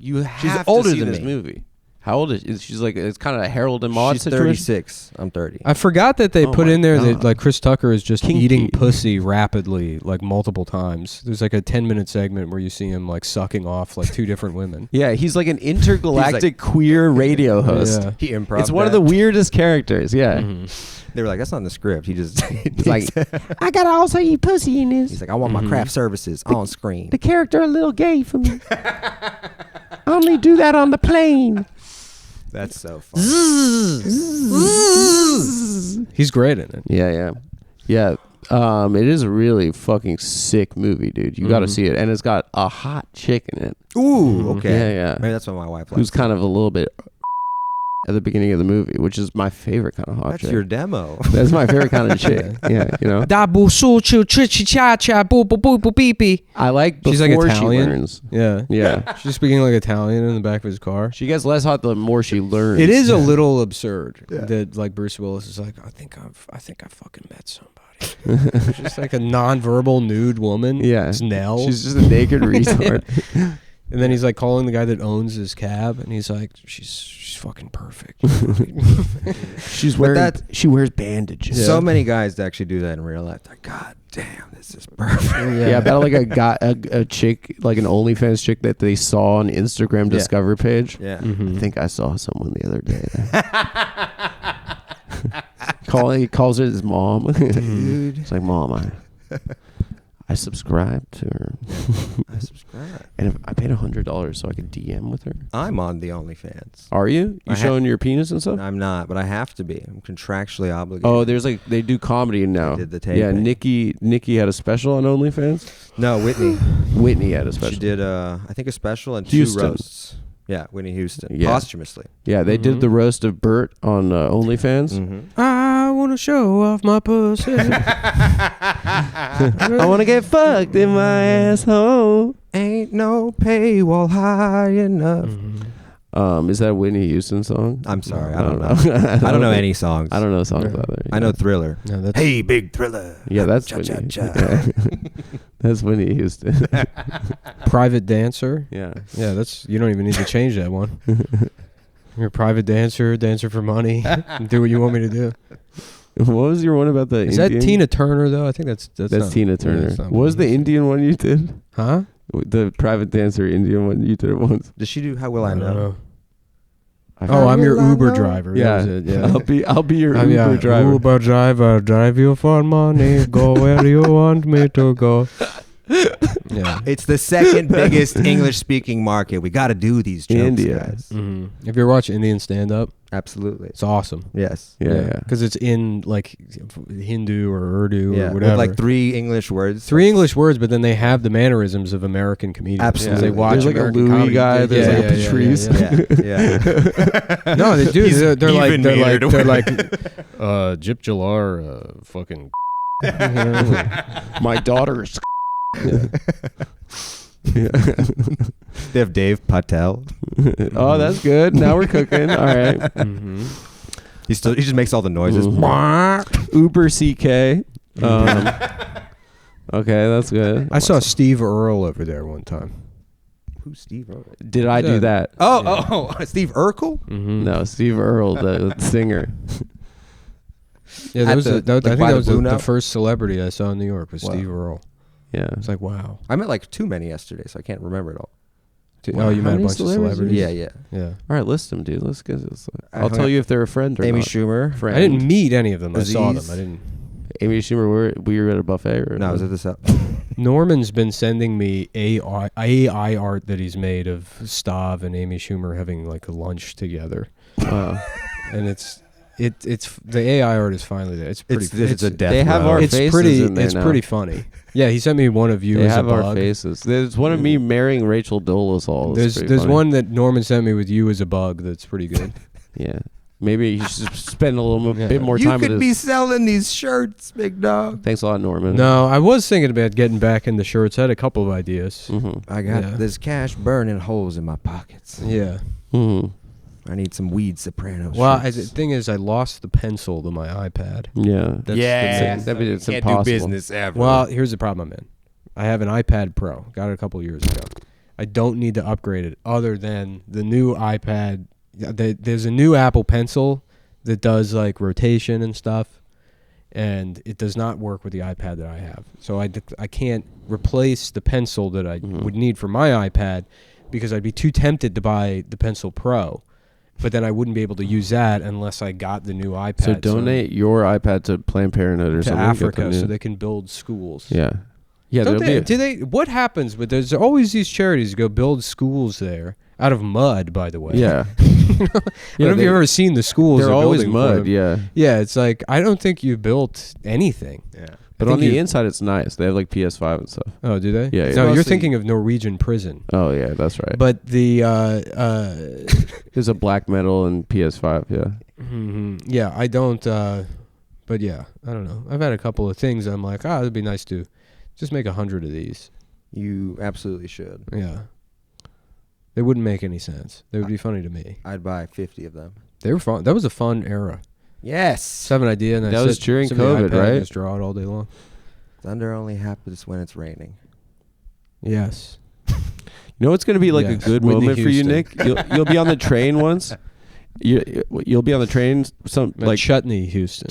You have She's to older see than this me. Movie. How old is she's like? It's kind of a Harold and Maude She's situation. 36. I'm 30. I forgot that they Oh put my in there God. that like Chris Tucker is just Kinky. eating pussy rapidly, like multiple times. There's like a 10-minute segment where you see him like sucking off like 2 different women. Yeah, he's like an intergalactic queer radio host. Yeah. He improv. It's one of the weirdest characters. Yeah. They were like, that's not in the script. He just. It's like, I gotta also eat pussy in this. He's like, I want my craft services on screen. The character a little gay for me. I only do that on the plane. That's so funny. He's great in it. Yeah. It is a really fucking sick movie, dude. You got to see it, and it's got a hot chick in it. Ooh, okay. Yeah. Maybe that's what my wife likes. Who's kind of a little bit at the beginning of the movie, which is my favorite kind of hot That's chick. your demo. That's my favorite kind of chick. Yeah, you know. I like before She's like Italian. she learns. Yeah. Yeah. She's speaking like Italian in the back of his car. She gets less hot the more she learns. It is a little absurd that like Bruce Willis is like, I think I fucking met somebody. It's just like a non-verbal nude woman. Yeah. It's Nell. She's just a naked retard. And then he's like calling the guy that owns his cab, and he's like, she's fucking perfect. She wears bandages. So many guys that actually do that in real life. Like, God damn, this is perfect. Yeah, about like a chick, like an OnlyFans chick that they saw on Instagram Discover page. Yeah. Mm-hmm. I think I saw someone the other day. He calls it his mom. Dude. It's like, Mom, I subscribed to her. I subscribe. And if I paid $100 so I could DM with her. I'm on the OnlyFans. Are you? You showing your penis and stuff? I'm not, but I have to be. I'm contractually obligated. Oh, there's like they do comedy now. They did the Yeah, taping. Nikki had a special on OnlyFans. No, Whitney. Whitney had a special. She did, I think, a special and Houston. 2 roasts. Yeah, Whitney Houston. Yeah. Posthumously. Yeah, they did the roast of Bert on OnlyFans. Mm-hmm. I want to show off my pussy. I want to get fucked in my asshole. Ain't no paywall high enough. Is that a Whitney Houston song? I'm sorry, No, I don't no. know. I don't know any songs. I don't know songs out there. I know Thriller. No, that's Hey, big Thriller. Yeah, that's Cha, Whitney. cha, cha. Yeah. That's Whitney Houston. Private Dancer. Yeah. Yeah, that's you don't even need to change that one. You're a private dancer, dancer for money. Do what you want me to do. What was your one about the Is Indian? that Tina Turner though? I think that's not, Tina yeah, Turner. that's not What was the Whitney. Indian one you did? Huh? The private dancer Indian one you did once. Does she do How Will I don't Know? Oh, I'm your Will I Uber know? driver. That Yeah. was it, yeah. I'll be your I'm Uber driver. Uber driver, drive you for money. Go where you want me to go. Yeah. It's the second biggest English-speaking market. We got to do these jokes, India. guys. Mm-hmm. If you ever watch Indian stand-up, Absolutely. it's awesome. Yes. Yeah. Because it's in like Hindu or Urdu Yeah. or whatever. With like 3 English words. 3 English words, but then they have the mannerisms of American comedians. Absolutely. They watch There's like American a Louis comedy. guy. Yeah, There's yeah, like yeah, yeah, Patrice. yeah. Yeah. No, they do. He's They're like even meaner to they're women. like Jip Jalar, fucking. My daughter's. Yeah. They have Dave Patel. Oh, that's good. Now we're cooking. All right. Mm-hmm. He just makes all the noises. Uber CK. Okay, that's good. I saw Steve Earle over there one time. Who's Steve Earle? Did I do that? Oh, Steve Urkel? Mm-hmm. No, Steve Earle, the singer. Yeah, At that was the- I think like by that the was Blue the Note? first celebrity I saw in New York was Wow. Steve Earle. Yeah. It's like wow. I met like too many yesterday, so I can't remember it all. Oh, you How met a many bunch of celebrities? celebrities. Yeah, yeah. Yeah. All right, list them, dude. Let's get this. I I'll hung tell out- you if they're a friend or Amy not. Schumer. Friend. I didn't meet any of them. I saw them. Aziz. I didn't. Amy Schumer. We were at a buffet. Or No, I was at this up. Norman's been sending me AI art that he's made of Stav and Amy Schumer having like a lunch together, and it's the AI art is finally there. It's pretty. It's a death They have row. our It's faces pretty. in there It's now. pretty funny. Yeah, he sent me one of you They as have a our bug. faces. There's one of me marrying Rachel Dolezal. There's one that Norman sent me with you as a bug that's pretty good. Yeah. Maybe you should spend a little bit more You time with could this. be selling these shirts, big dog. Thanks a lot, Norman. No, I was thinking about getting back in the shirts. I had a couple of ideas. Mm-hmm. I got Yeah. this cash burning holes in my pockets. Yeah. Mm-hmm. I need some weed soprano Well, shirts. the thing is, I lost the pencil to my iPad. Yeah. That's It's impossible. ever. Well, here's the problem I'm in. I have an iPad Pro. Got it a couple years ago. I don't need to upgrade it other than the new iPad. There's a new Apple Pencil that does like rotation and stuff, and it does not work with the iPad that I have. So I can't replace the pencil that I would need for my iPad because I'd be too tempted to buy the Pencil Pro. But then I wouldn't be able to use that unless I got the new iPad. So donate your iPad to Planned Parenthood or to something. Africa so they can build schools. Yeah. Yeah. Do they? What happens with there's always these charities go build schools there out of mud, by the way. Yeah. I don't know if you've ever seen the schools. They're always building mud. Yeah. Yeah. It's like, I don't think you built anything. Yeah. But on the inside, it's nice. They have like PS5 and stuff. Oh, do they? Yeah. No, you're thinking of Norwegian prison. Oh yeah, that's right. But the there's a black metal and PS5. Yeah. Yeah, I don't. But yeah, I don't know. I've had a couple of things. I'm like, it'd be nice to just make 100 of these. You absolutely should. Yeah. They wouldn't make any sense. They would be funny to me. I'd buy 50 of them. They were fun. That was a fun era. Yes. Just have an idea, and that was during COVID, right? And just draw it all day long. Thunder only happens when it's raining. Yes. You know what's going to be like a good Whitney moment for you, Houston. Nick? You'll be on the train once. You'll be on the train. Like Chutney, Houston.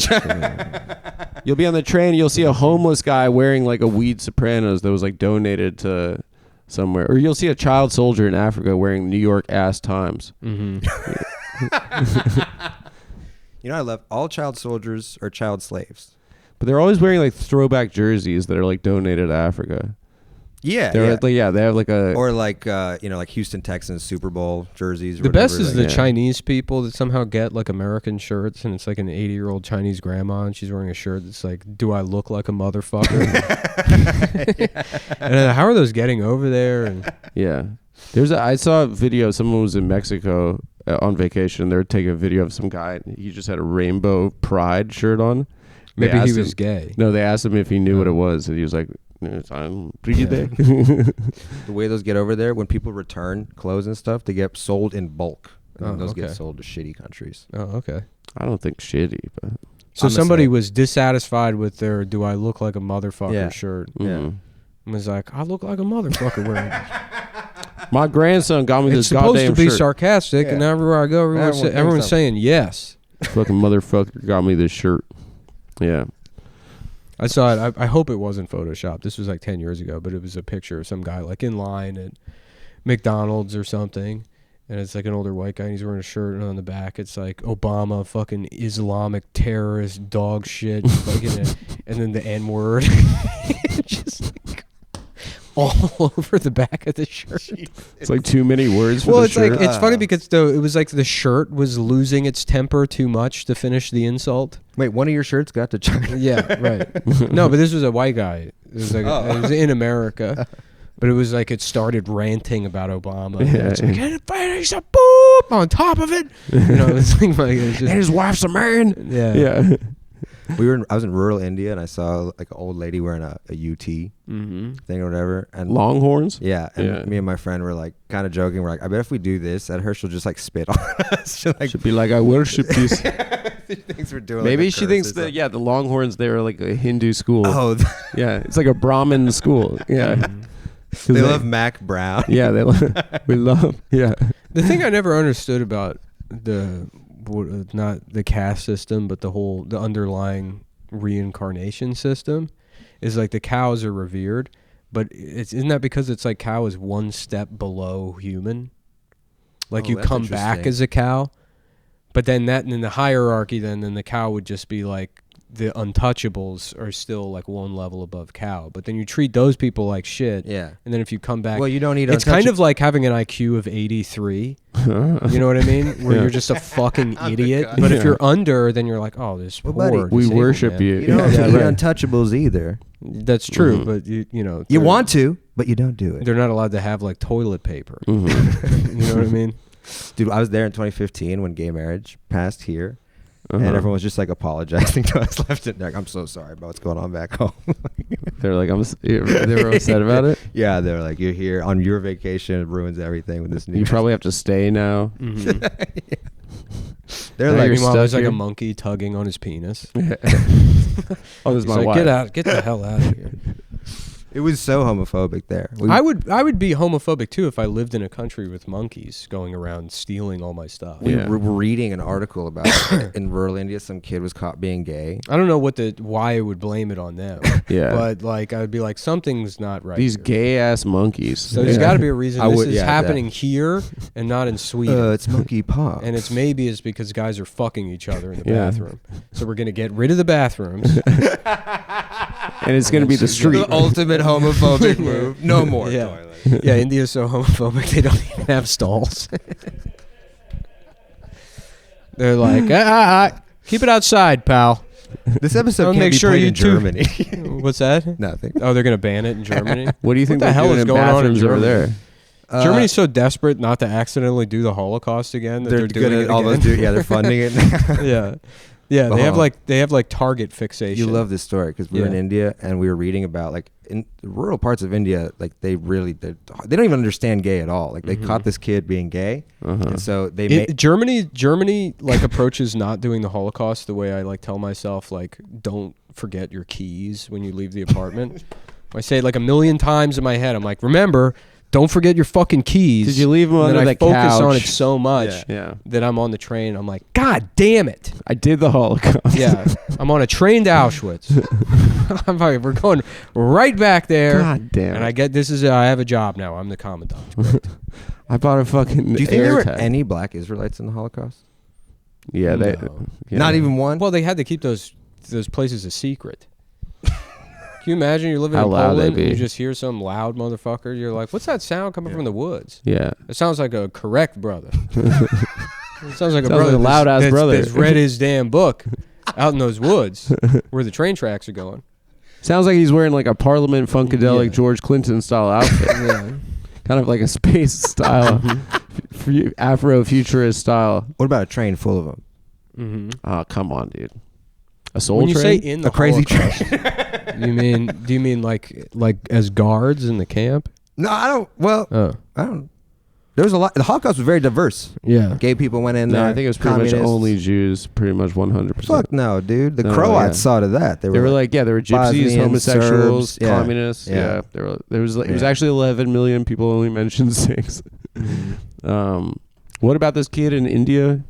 You'll be on the train. You'll see a homeless guy wearing like a Weed Sopranos that was like donated to somewhere, or you'll see a child soldier in Africa wearing New York Ass Times. You know, I love all child soldiers or child slaves. But they're always wearing like throwback jerseys that are like donated to Africa. Yeah, they have like a or like like Houston Texans Super Bowl jerseys. Or the best whatever, is the Chinese people that somehow get like American shirts, and it's like an 80-year-old Chinese grandma, and she's wearing a shirt that's like, "Do I look like a motherfucker?" And then, how are those getting over there? And yeah, I saw a video. Someone was in Mexico on vacation. They were taking a video of some guy. And he just had a rainbow pride shirt on. Maybe he was gay. No, they asked him if he knew what it was, and he was like, I'm pretty there. The way those get over there, when people return clothes and stuff, they get sold in bulk. And then those get sold to shitty countries. Oh, okay. I don't think shitty, but so somebody was dissatisfied with their "Do I look like a motherfucker" shirt. Yeah. And was like, "I look like a motherfucker wearing this." My grandson got me this goddamn shirt. It's supposed to be sarcastic, and everywhere I go, everyone's saying yes. Fucking motherfucker got me this shirt. Yeah. I saw it. I hope it wasn't Photoshopped. This was like 10 years ago, but it was a picture of some guy like in line at McDonald's or something. And it's like an older white guy, and he's wearing a shirt, and on the back it's like Obama, fucking Islamic terrorist dog shit, and then the N-word. Just like all over the back of the shirt. It's like too many words for the shirt. Well, it's like, it's funny because it was like the shirt was losing its temper too much to finish the insult. Wait, one of your shirts got to China? Yeah, right. No, but this was a white guy. It was like it was in America. But it was like it started ranting about Obama. Yeah. It's like, he's a boop on top of it. You know, it's like it was just, and his wife's a man. Yeah. Yeah. I was in rural India, and I saw like an old lady wearing a UT thing or whatever. And Longhorns? Yeah. And me and my friend were like kind of joking. We're like, I bet if we do this, that her she'll just like spit on us. She'll be like, I worship this. She thinks we're doing Maybe like she thinks that, the Longhorns, they're like a Hindu school. Oh. Yeah. It's like a Brahmin school. Yeah. They love Mac Brown. Yeah. We love. Yeah. the thing I never understood about not the caste system, but the underlying reincarnation system is like the cows are revered, but isn't that because it's like cow is one step below human? Like you come back as a cow, but then that in the hierarchy, then the cow would just be like the untouchables are still like one level above cow, but then you treat those people like shit. Yeah. And then if you come back, well, you don't need. It's kind of like having an IQ of 83. You know what I mean? Where you're just a fucking idiot. But if you're under, then you're like, oh, this poor. Buddy, we worship man. you. You don't need untouchables either. That's true, but you know you want to, but you don't do it. They're not allowed to have like toilet paper. You know what I mean? Dude, I was there in 2015 when gay marriage passed here. And everyone was just like apologizing to us left and right. I'm so sorry about what's going on back home. They're like, they were upset about it. Yeah, they're like, you're here on your vacation. It ruins everything with this news. You probably have to stay now. Mm-hmm. They're like, like, meanwhile, there's like here? a monkey tugging on his penis. Oh, this is my He's like, wife. get the hell out of here. It was so homophobic there. I would be homophobic too if I lived in a country with monkeys going around stealing all my stuff. We were reading an article about in rural India, some kid was caught being gay. I don't know why I would blame it on them. Yeah. But like I would be like, something's not right. These here. gay ass monkeys. So there's got to be a reason this is happening that. here and not in Sweden. It's monkey pox. And it's because guys are fucking each other in the bathroom. So we're gonna get rid of the bathrooms. And it's going to be the street. The ultimate homophobic move. No more toilets. Yeah, India's so homophobic they don't even have stalls. They're like, keep it outside, pal. This episode I'll can't make be sure played you in Germany. What's that? Nothing. Oh, they're gonna ban it in Germany. What do you think the hell is going on in bathrooms over Germany? there? Germany's so desperate not to accidentally do the Holocaust again that they're doing it almost again. do. Yeah, they're funding it now. Yeah. They have like target fixation. You love this story because we were in India and we were reading about like in the rural parts of India, like they don't even understand gay at all. Like they caught this kid being gay, and so they Germany like approaches not doing the Holocaust the way I like tell myself like don't forget your keys when you leave the apartment. I say it like a million times in my head. I'm like, remember. Don't forget your fucking keys. Did you leave them under the couch? I focus on it so much that I'm on the train. I'm like, God damn it. I did the Holocaust. Yeah. I'm on a train to Auschwitz. I'm like, we're going right back there. God damn it. And I have a job now. I'm the commandant. Great. I bought a fucking Do you think there were tag. any black Israelites in the Holocaust? Yeah, they. No. Yeah. Not even one? Well, they had to keep those places a secret. Can you imagine you're living How in loud Poland they'd and you be. just hear some loud motherfucker? You're like, what's that sound coming from the woods? Yeah. It sounds like a correct brother. It sounds like a Sounds brother like a loud-ass brother. that's read his damn book out in those woods where the train tracks are going. Sounds like he's wearing like a Parliament Funkadelic Yeah. George Clinton style outfit. Yeah. Kind of like a space style, Afro-futurist style. What about a train full of them? Mm-hmm. Oh, come on, dude. A soul When you say train? in the A crazy Holocaust, do you mean like as guards in the camp? No, I don't. Well, Oh, I don't. There was a lot. The Holocaust was very diverse. yeah. Gay people went in there. No, I think it was pretty much communists. only Jews, pretty much 100%. Fuck no, dude. The No, Croats yeah. saw to that. They were like, there were gypsies, Bosnians, homosexuals, Serbs, yeah. communists. Yeah. Yeah, there was it was actually 11 million people. Only mentioned 6. What about this kid in India?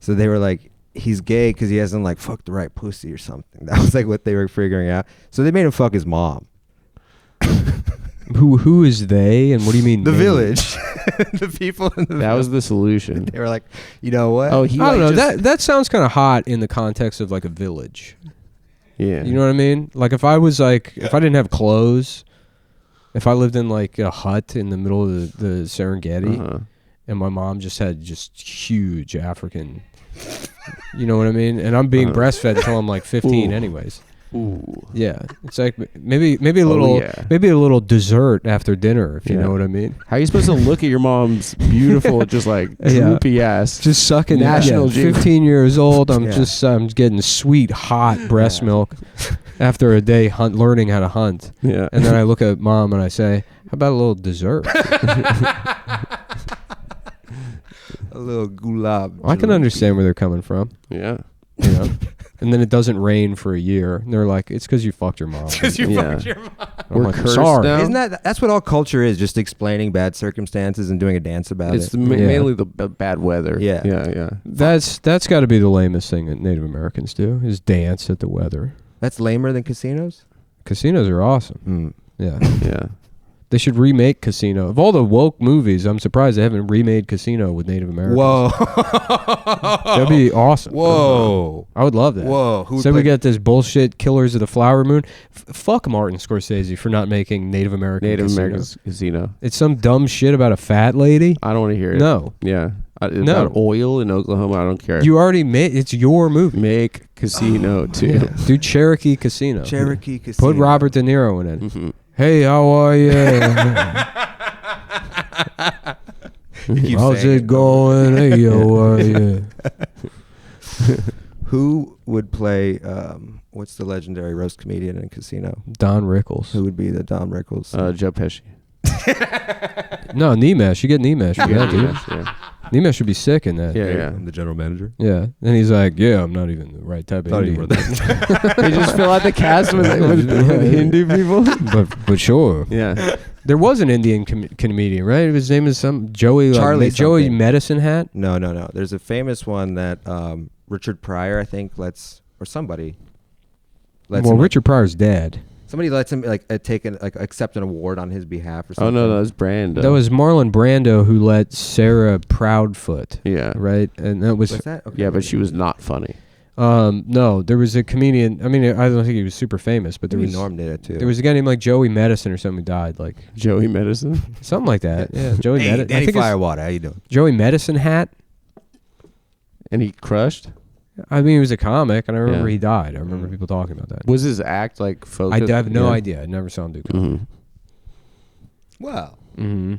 So they were like, he's gay because he hasn't like fucked the right pussy or something. That was like what they were figuring out. So they made him fuck his mom. Who is they and what do you mean? The they? village. The people in the That village. was the solution. They were like, you know what? Oh, he I don't like, know. just- That sounds kind of hot in the context of like a village. Yeah. You know what I mean? Like if I didn't have clothes, if I lived in like a hut in the middle of the Serengeti, and my mom just had huge African, you know what I mean? And I'm being breastfed until I'm like 15 Ooh. anyways. Ooh. Yeah, it's like maybe a little dessert after dinner if you Yeah. know what I mean. How are you supposed to look at your mom's beautiful, just like droopy ass? Just sucking National yeah, Geographic. 15 years old. I'm Yeah. I'm getting sweet hot breast milk after a day learning how to hunt. Yeah. And then I look at mom and I say, "How about a little dessert?" A little gulab. I can understand where they're coming from, Yeah. you know. And then it doesn't rain for a year, and they're like, "It's because you fucked your mom." Yeah. I'm We're like, cursed sorry. now. Isn't that's what all culture is? Just explaining bad circumstances and doing a dance about It's it. mainly the bad weather. Yeah. Yeah. That's got to be the lamest thing that Native Americans do is dance at the weather. That's lamer than casinos. Casinos are awesome. Yeah. Yeah. They should remake Casino. Of all the woke movies, I'm surprised they haven't remade Casino with Native Americans. Whoa. That'd be awesome. Whoa. I would love that. Whoa. Who would So we play- get this bullshit Killers of the Flower Moon. Fuck Martin Scorsese for not making Native American Casino. America's Casino. It's some dumb shit about a fat lady. I don't want to hear it. No. Yeah. No. About oil in Oklahoma. I don't care. You already made it's your movie. Make Casino too. Yeah. Do Cherokee Casino. Cherokee Casino. Put Robert De Niro in it. Mhm. Hey, how are you? You keep How's saying it going? Hey, how are you? Who would play? What's the legendary roast comedian in Casino? Don Rickles. Who would be the Don Rickles? Joe Pesci. No, Nimesh. You get Nimesh. Yeah, dude. Yeah. Nemo should be sick in that. Yeah. I'm the general manager. Yeah. And he's like, yeah, I'm not even the right type of Indian. They just fill out the cast with Hindu people. but sure. Yeah. There was an Indian comedian, right? His name is some Joey. Joey Medicine Hat. No. There's a famous one that Richard Pryor, I think, or somebody. Richard Pryor's dead. Somebody lets him accept an award on his behalf or Oh something. no, that was Brando. That was Marlon Brando who let Sarah Proudfoot. Yeah. Right, and that was. What's that? Okay. Yeah, but she was not funny. No, there was a comedian. I mean, I don't think he was super famous, but Maybe Norm did it too. There was a guy named like Joey Medicine or something who died, like Joey Medicine. something like that. Yeah, Joey Medicine. Danny Firewater, how you doing? Joey Medicine Hat. And he crushed. I mean, he was a comic, and I remember Yeah. he died. I remember people talking about that. Was his act like focused? I have no idea. I never saw him do comedy. Mm-hmm. Well, Mm-hmm.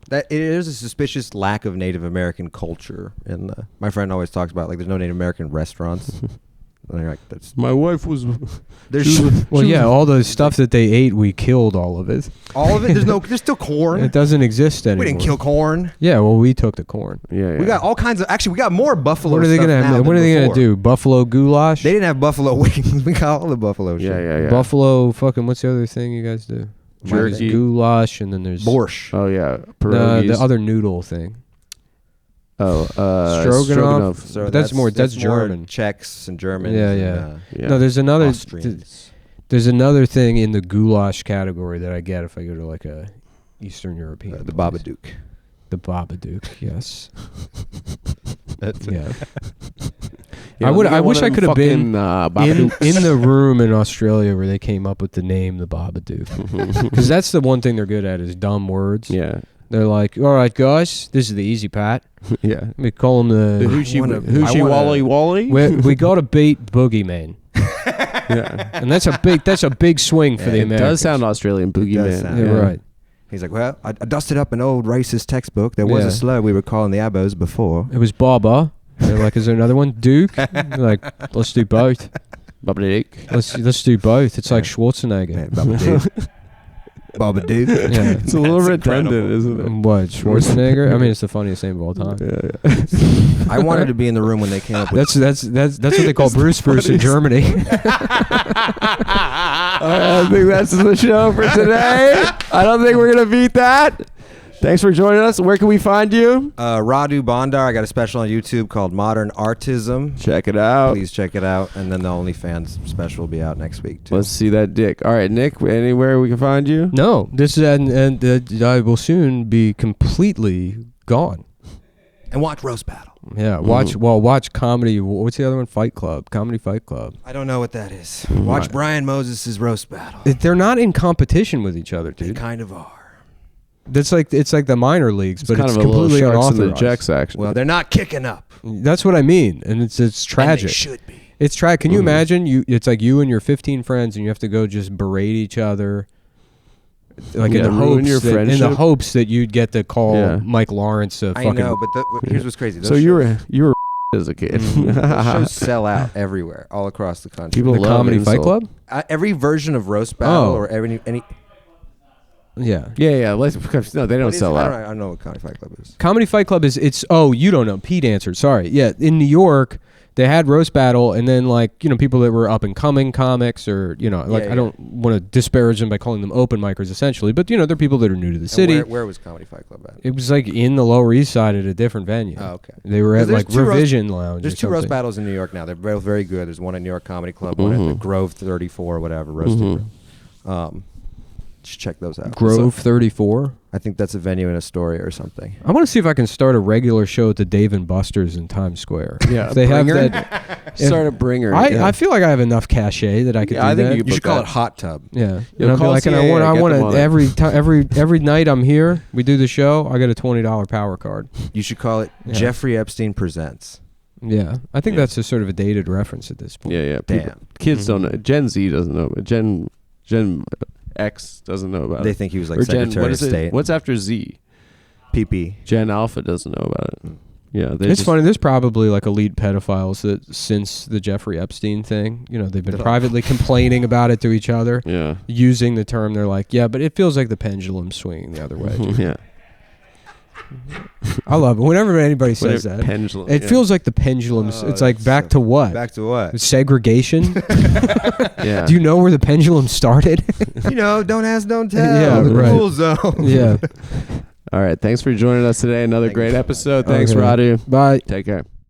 that it is a suspicious lack of Native American culture, and my friend always talks about there's no Native American restaurants. And they're like, that's My wife was. there's Well, yeah, all the stuff that they ate, we killed all of it. all of it. There's still corn. It doesn't exist anymore. We didn't kill corn. Yeah, well, we took the corn. Yeah. We got all kinds of. Actually, we got more buffalo. What are they stuff gonna? now What than are they gonna before. do? Buffalo goulash? They didn't have buffalo wings. We got all the buffalo shit. Yeah. Buffalo fucking. What's the other thing you guys do? There's Jerky. goulash, and then there's Borscht. Oh yeah. the Pierogies. other noodle thing. Oh, Stroganoff. So But that's more German. More Czechs and Germans. Yeah, and, yeah. Yeah. No, there's another. Austrians. There's another thing in the goulash category that I get if I go to like a Eastern European. The place. Babadook. The Babadook. Yes. That's Yeah. Yeah, I would. we got I one wish of I them could have been fucking, in the room in Australia where they came up with the name the Babadook, because that's the one thing they're good at is dumb words. Yeah. They're like, all right, guys, this is the easy part. Yeah. We call them The the. Hoochie Wally Wally. We got to beat Boogeyman, Yeah. and that's a big swing for the It Americans. does sound Australian does boogeyman. sound- Yeah, right. He's like, well, I dusted up an old racist textbook. There was Yeah. a slur we were calling the Abos before. It was Baba. They're like, is there another one? Duke. They're like, let's do both. Babadook. Let's do both. It's like Schwarzenegger. Man, Babadook. Babadook. Yeah. It's a little redundant, isn't it? What, Schwarzenegger? I mean, it's the funniest name of all time. Yeah. I wanted to be in the room when they came up with That's what they call Bruce in Germany. I think that's the show for today. I don't think we're gonna beat that. Thanks for joining us. Where can we find you? Radu Bondar. I got a special on YouTube called Modern Artism. Check it out. Please check it out. And then the OnlyFans special will be out next week, too. Let's see that dick. All right, Nick, anywhere we can find you? No, this is and I will soon be completely gone. And watch Roast Battle. Yeah, watch comedy. What's the other one? Fight Club, Comedy Fight Club. I don't know what that is. Watch Brian Moses' Roast Battle. They're not in competition with each other, They dude. kind of are. It's like the minor leagues, but kind it's of a little completely Sharks and the unauthorized. Jacks action. Well, they're not kicking up. That's what I mean, and it's And tragic. they should be. It's tragic. Can you imagine? It's like you and your 15 friends, and you have to go just berate each other, like Yeah, ruin your in the friendship. hopes that you'd get to call Yeah. Mike Lawrence a I fucking. know, but here's what's crazy. Those So you were as a kid. those shows sell out everywhere, all across the country. People the love Comedy Fight insult. Club. Every version of Roast Battle Oh. or any Yeah. Yeah. Let's, no, they don't what is sell it? out. I don't know what Comedy Fight Club is. Comedy Fight Club is oh, you don't know. Pete answered. Sorry. Yeah, in New York they had Roast Battle, and then people that were up and coming comics, or I don't want to disparage them by calling them open micers essentially, but they're people that are new to the city. Where was Comedy Fight Club at? It was like in the Lower East Side at a different venue. Oh, okay. They were at 'Cause there's like two Revision Lounge. There's or two roast something. battles in New York now. They're both very good. There's one at New York Comedy Club, one at the Grove 34 or whatever, roasting room. Just check those out. Grove 34. I think that's a venue in Astoria or something. I want to see if I can start a regular show at the Dave and Buster's in Times Square. Yeah, If they have Bringer? that. Start a bringer. I feel like I have enough cachet that I could do I think that. you You should put call that- it Hot Tub. Yeah, Yo, and I'll be call like, and I CAA, want get them on it. every night I'm here, we do the show. I get a $20 power card. You should call it Yeah. Jeffrey Epstein Presents. Yeah, I think Yeah. that's a sort of a dated reference at this point. Yeah. Damn. Kids don't know. Gen Z doesn't know, but Gen X doesn't know about They it. think he was like Or Gen, Secretary what of is it? State. What's after Z? PP. Gen Alpha doesn't know about it. Yeah, they It's just- funny. There's probably like elite pedophiles that since the Jeffrey Epstein thing, they've been privately complaining about it to each other, Yeah. using the term. They're like, yeah, but it feels like the pendulum's swinging the other way. Yeah. I love it. Whenever anybody says that, Pendulum. it feels like the pendulums. Oh, it's like that's back to what? Back to what? Segregation. Yeah. Do you know where the pendulum started? Don't ask, don't tell. Yeah, the right. rule zone. Yeah. All right. Thanks for joining us today. Another Thank great you. episode. Thanks, Okay. Radu. Bye. Take care.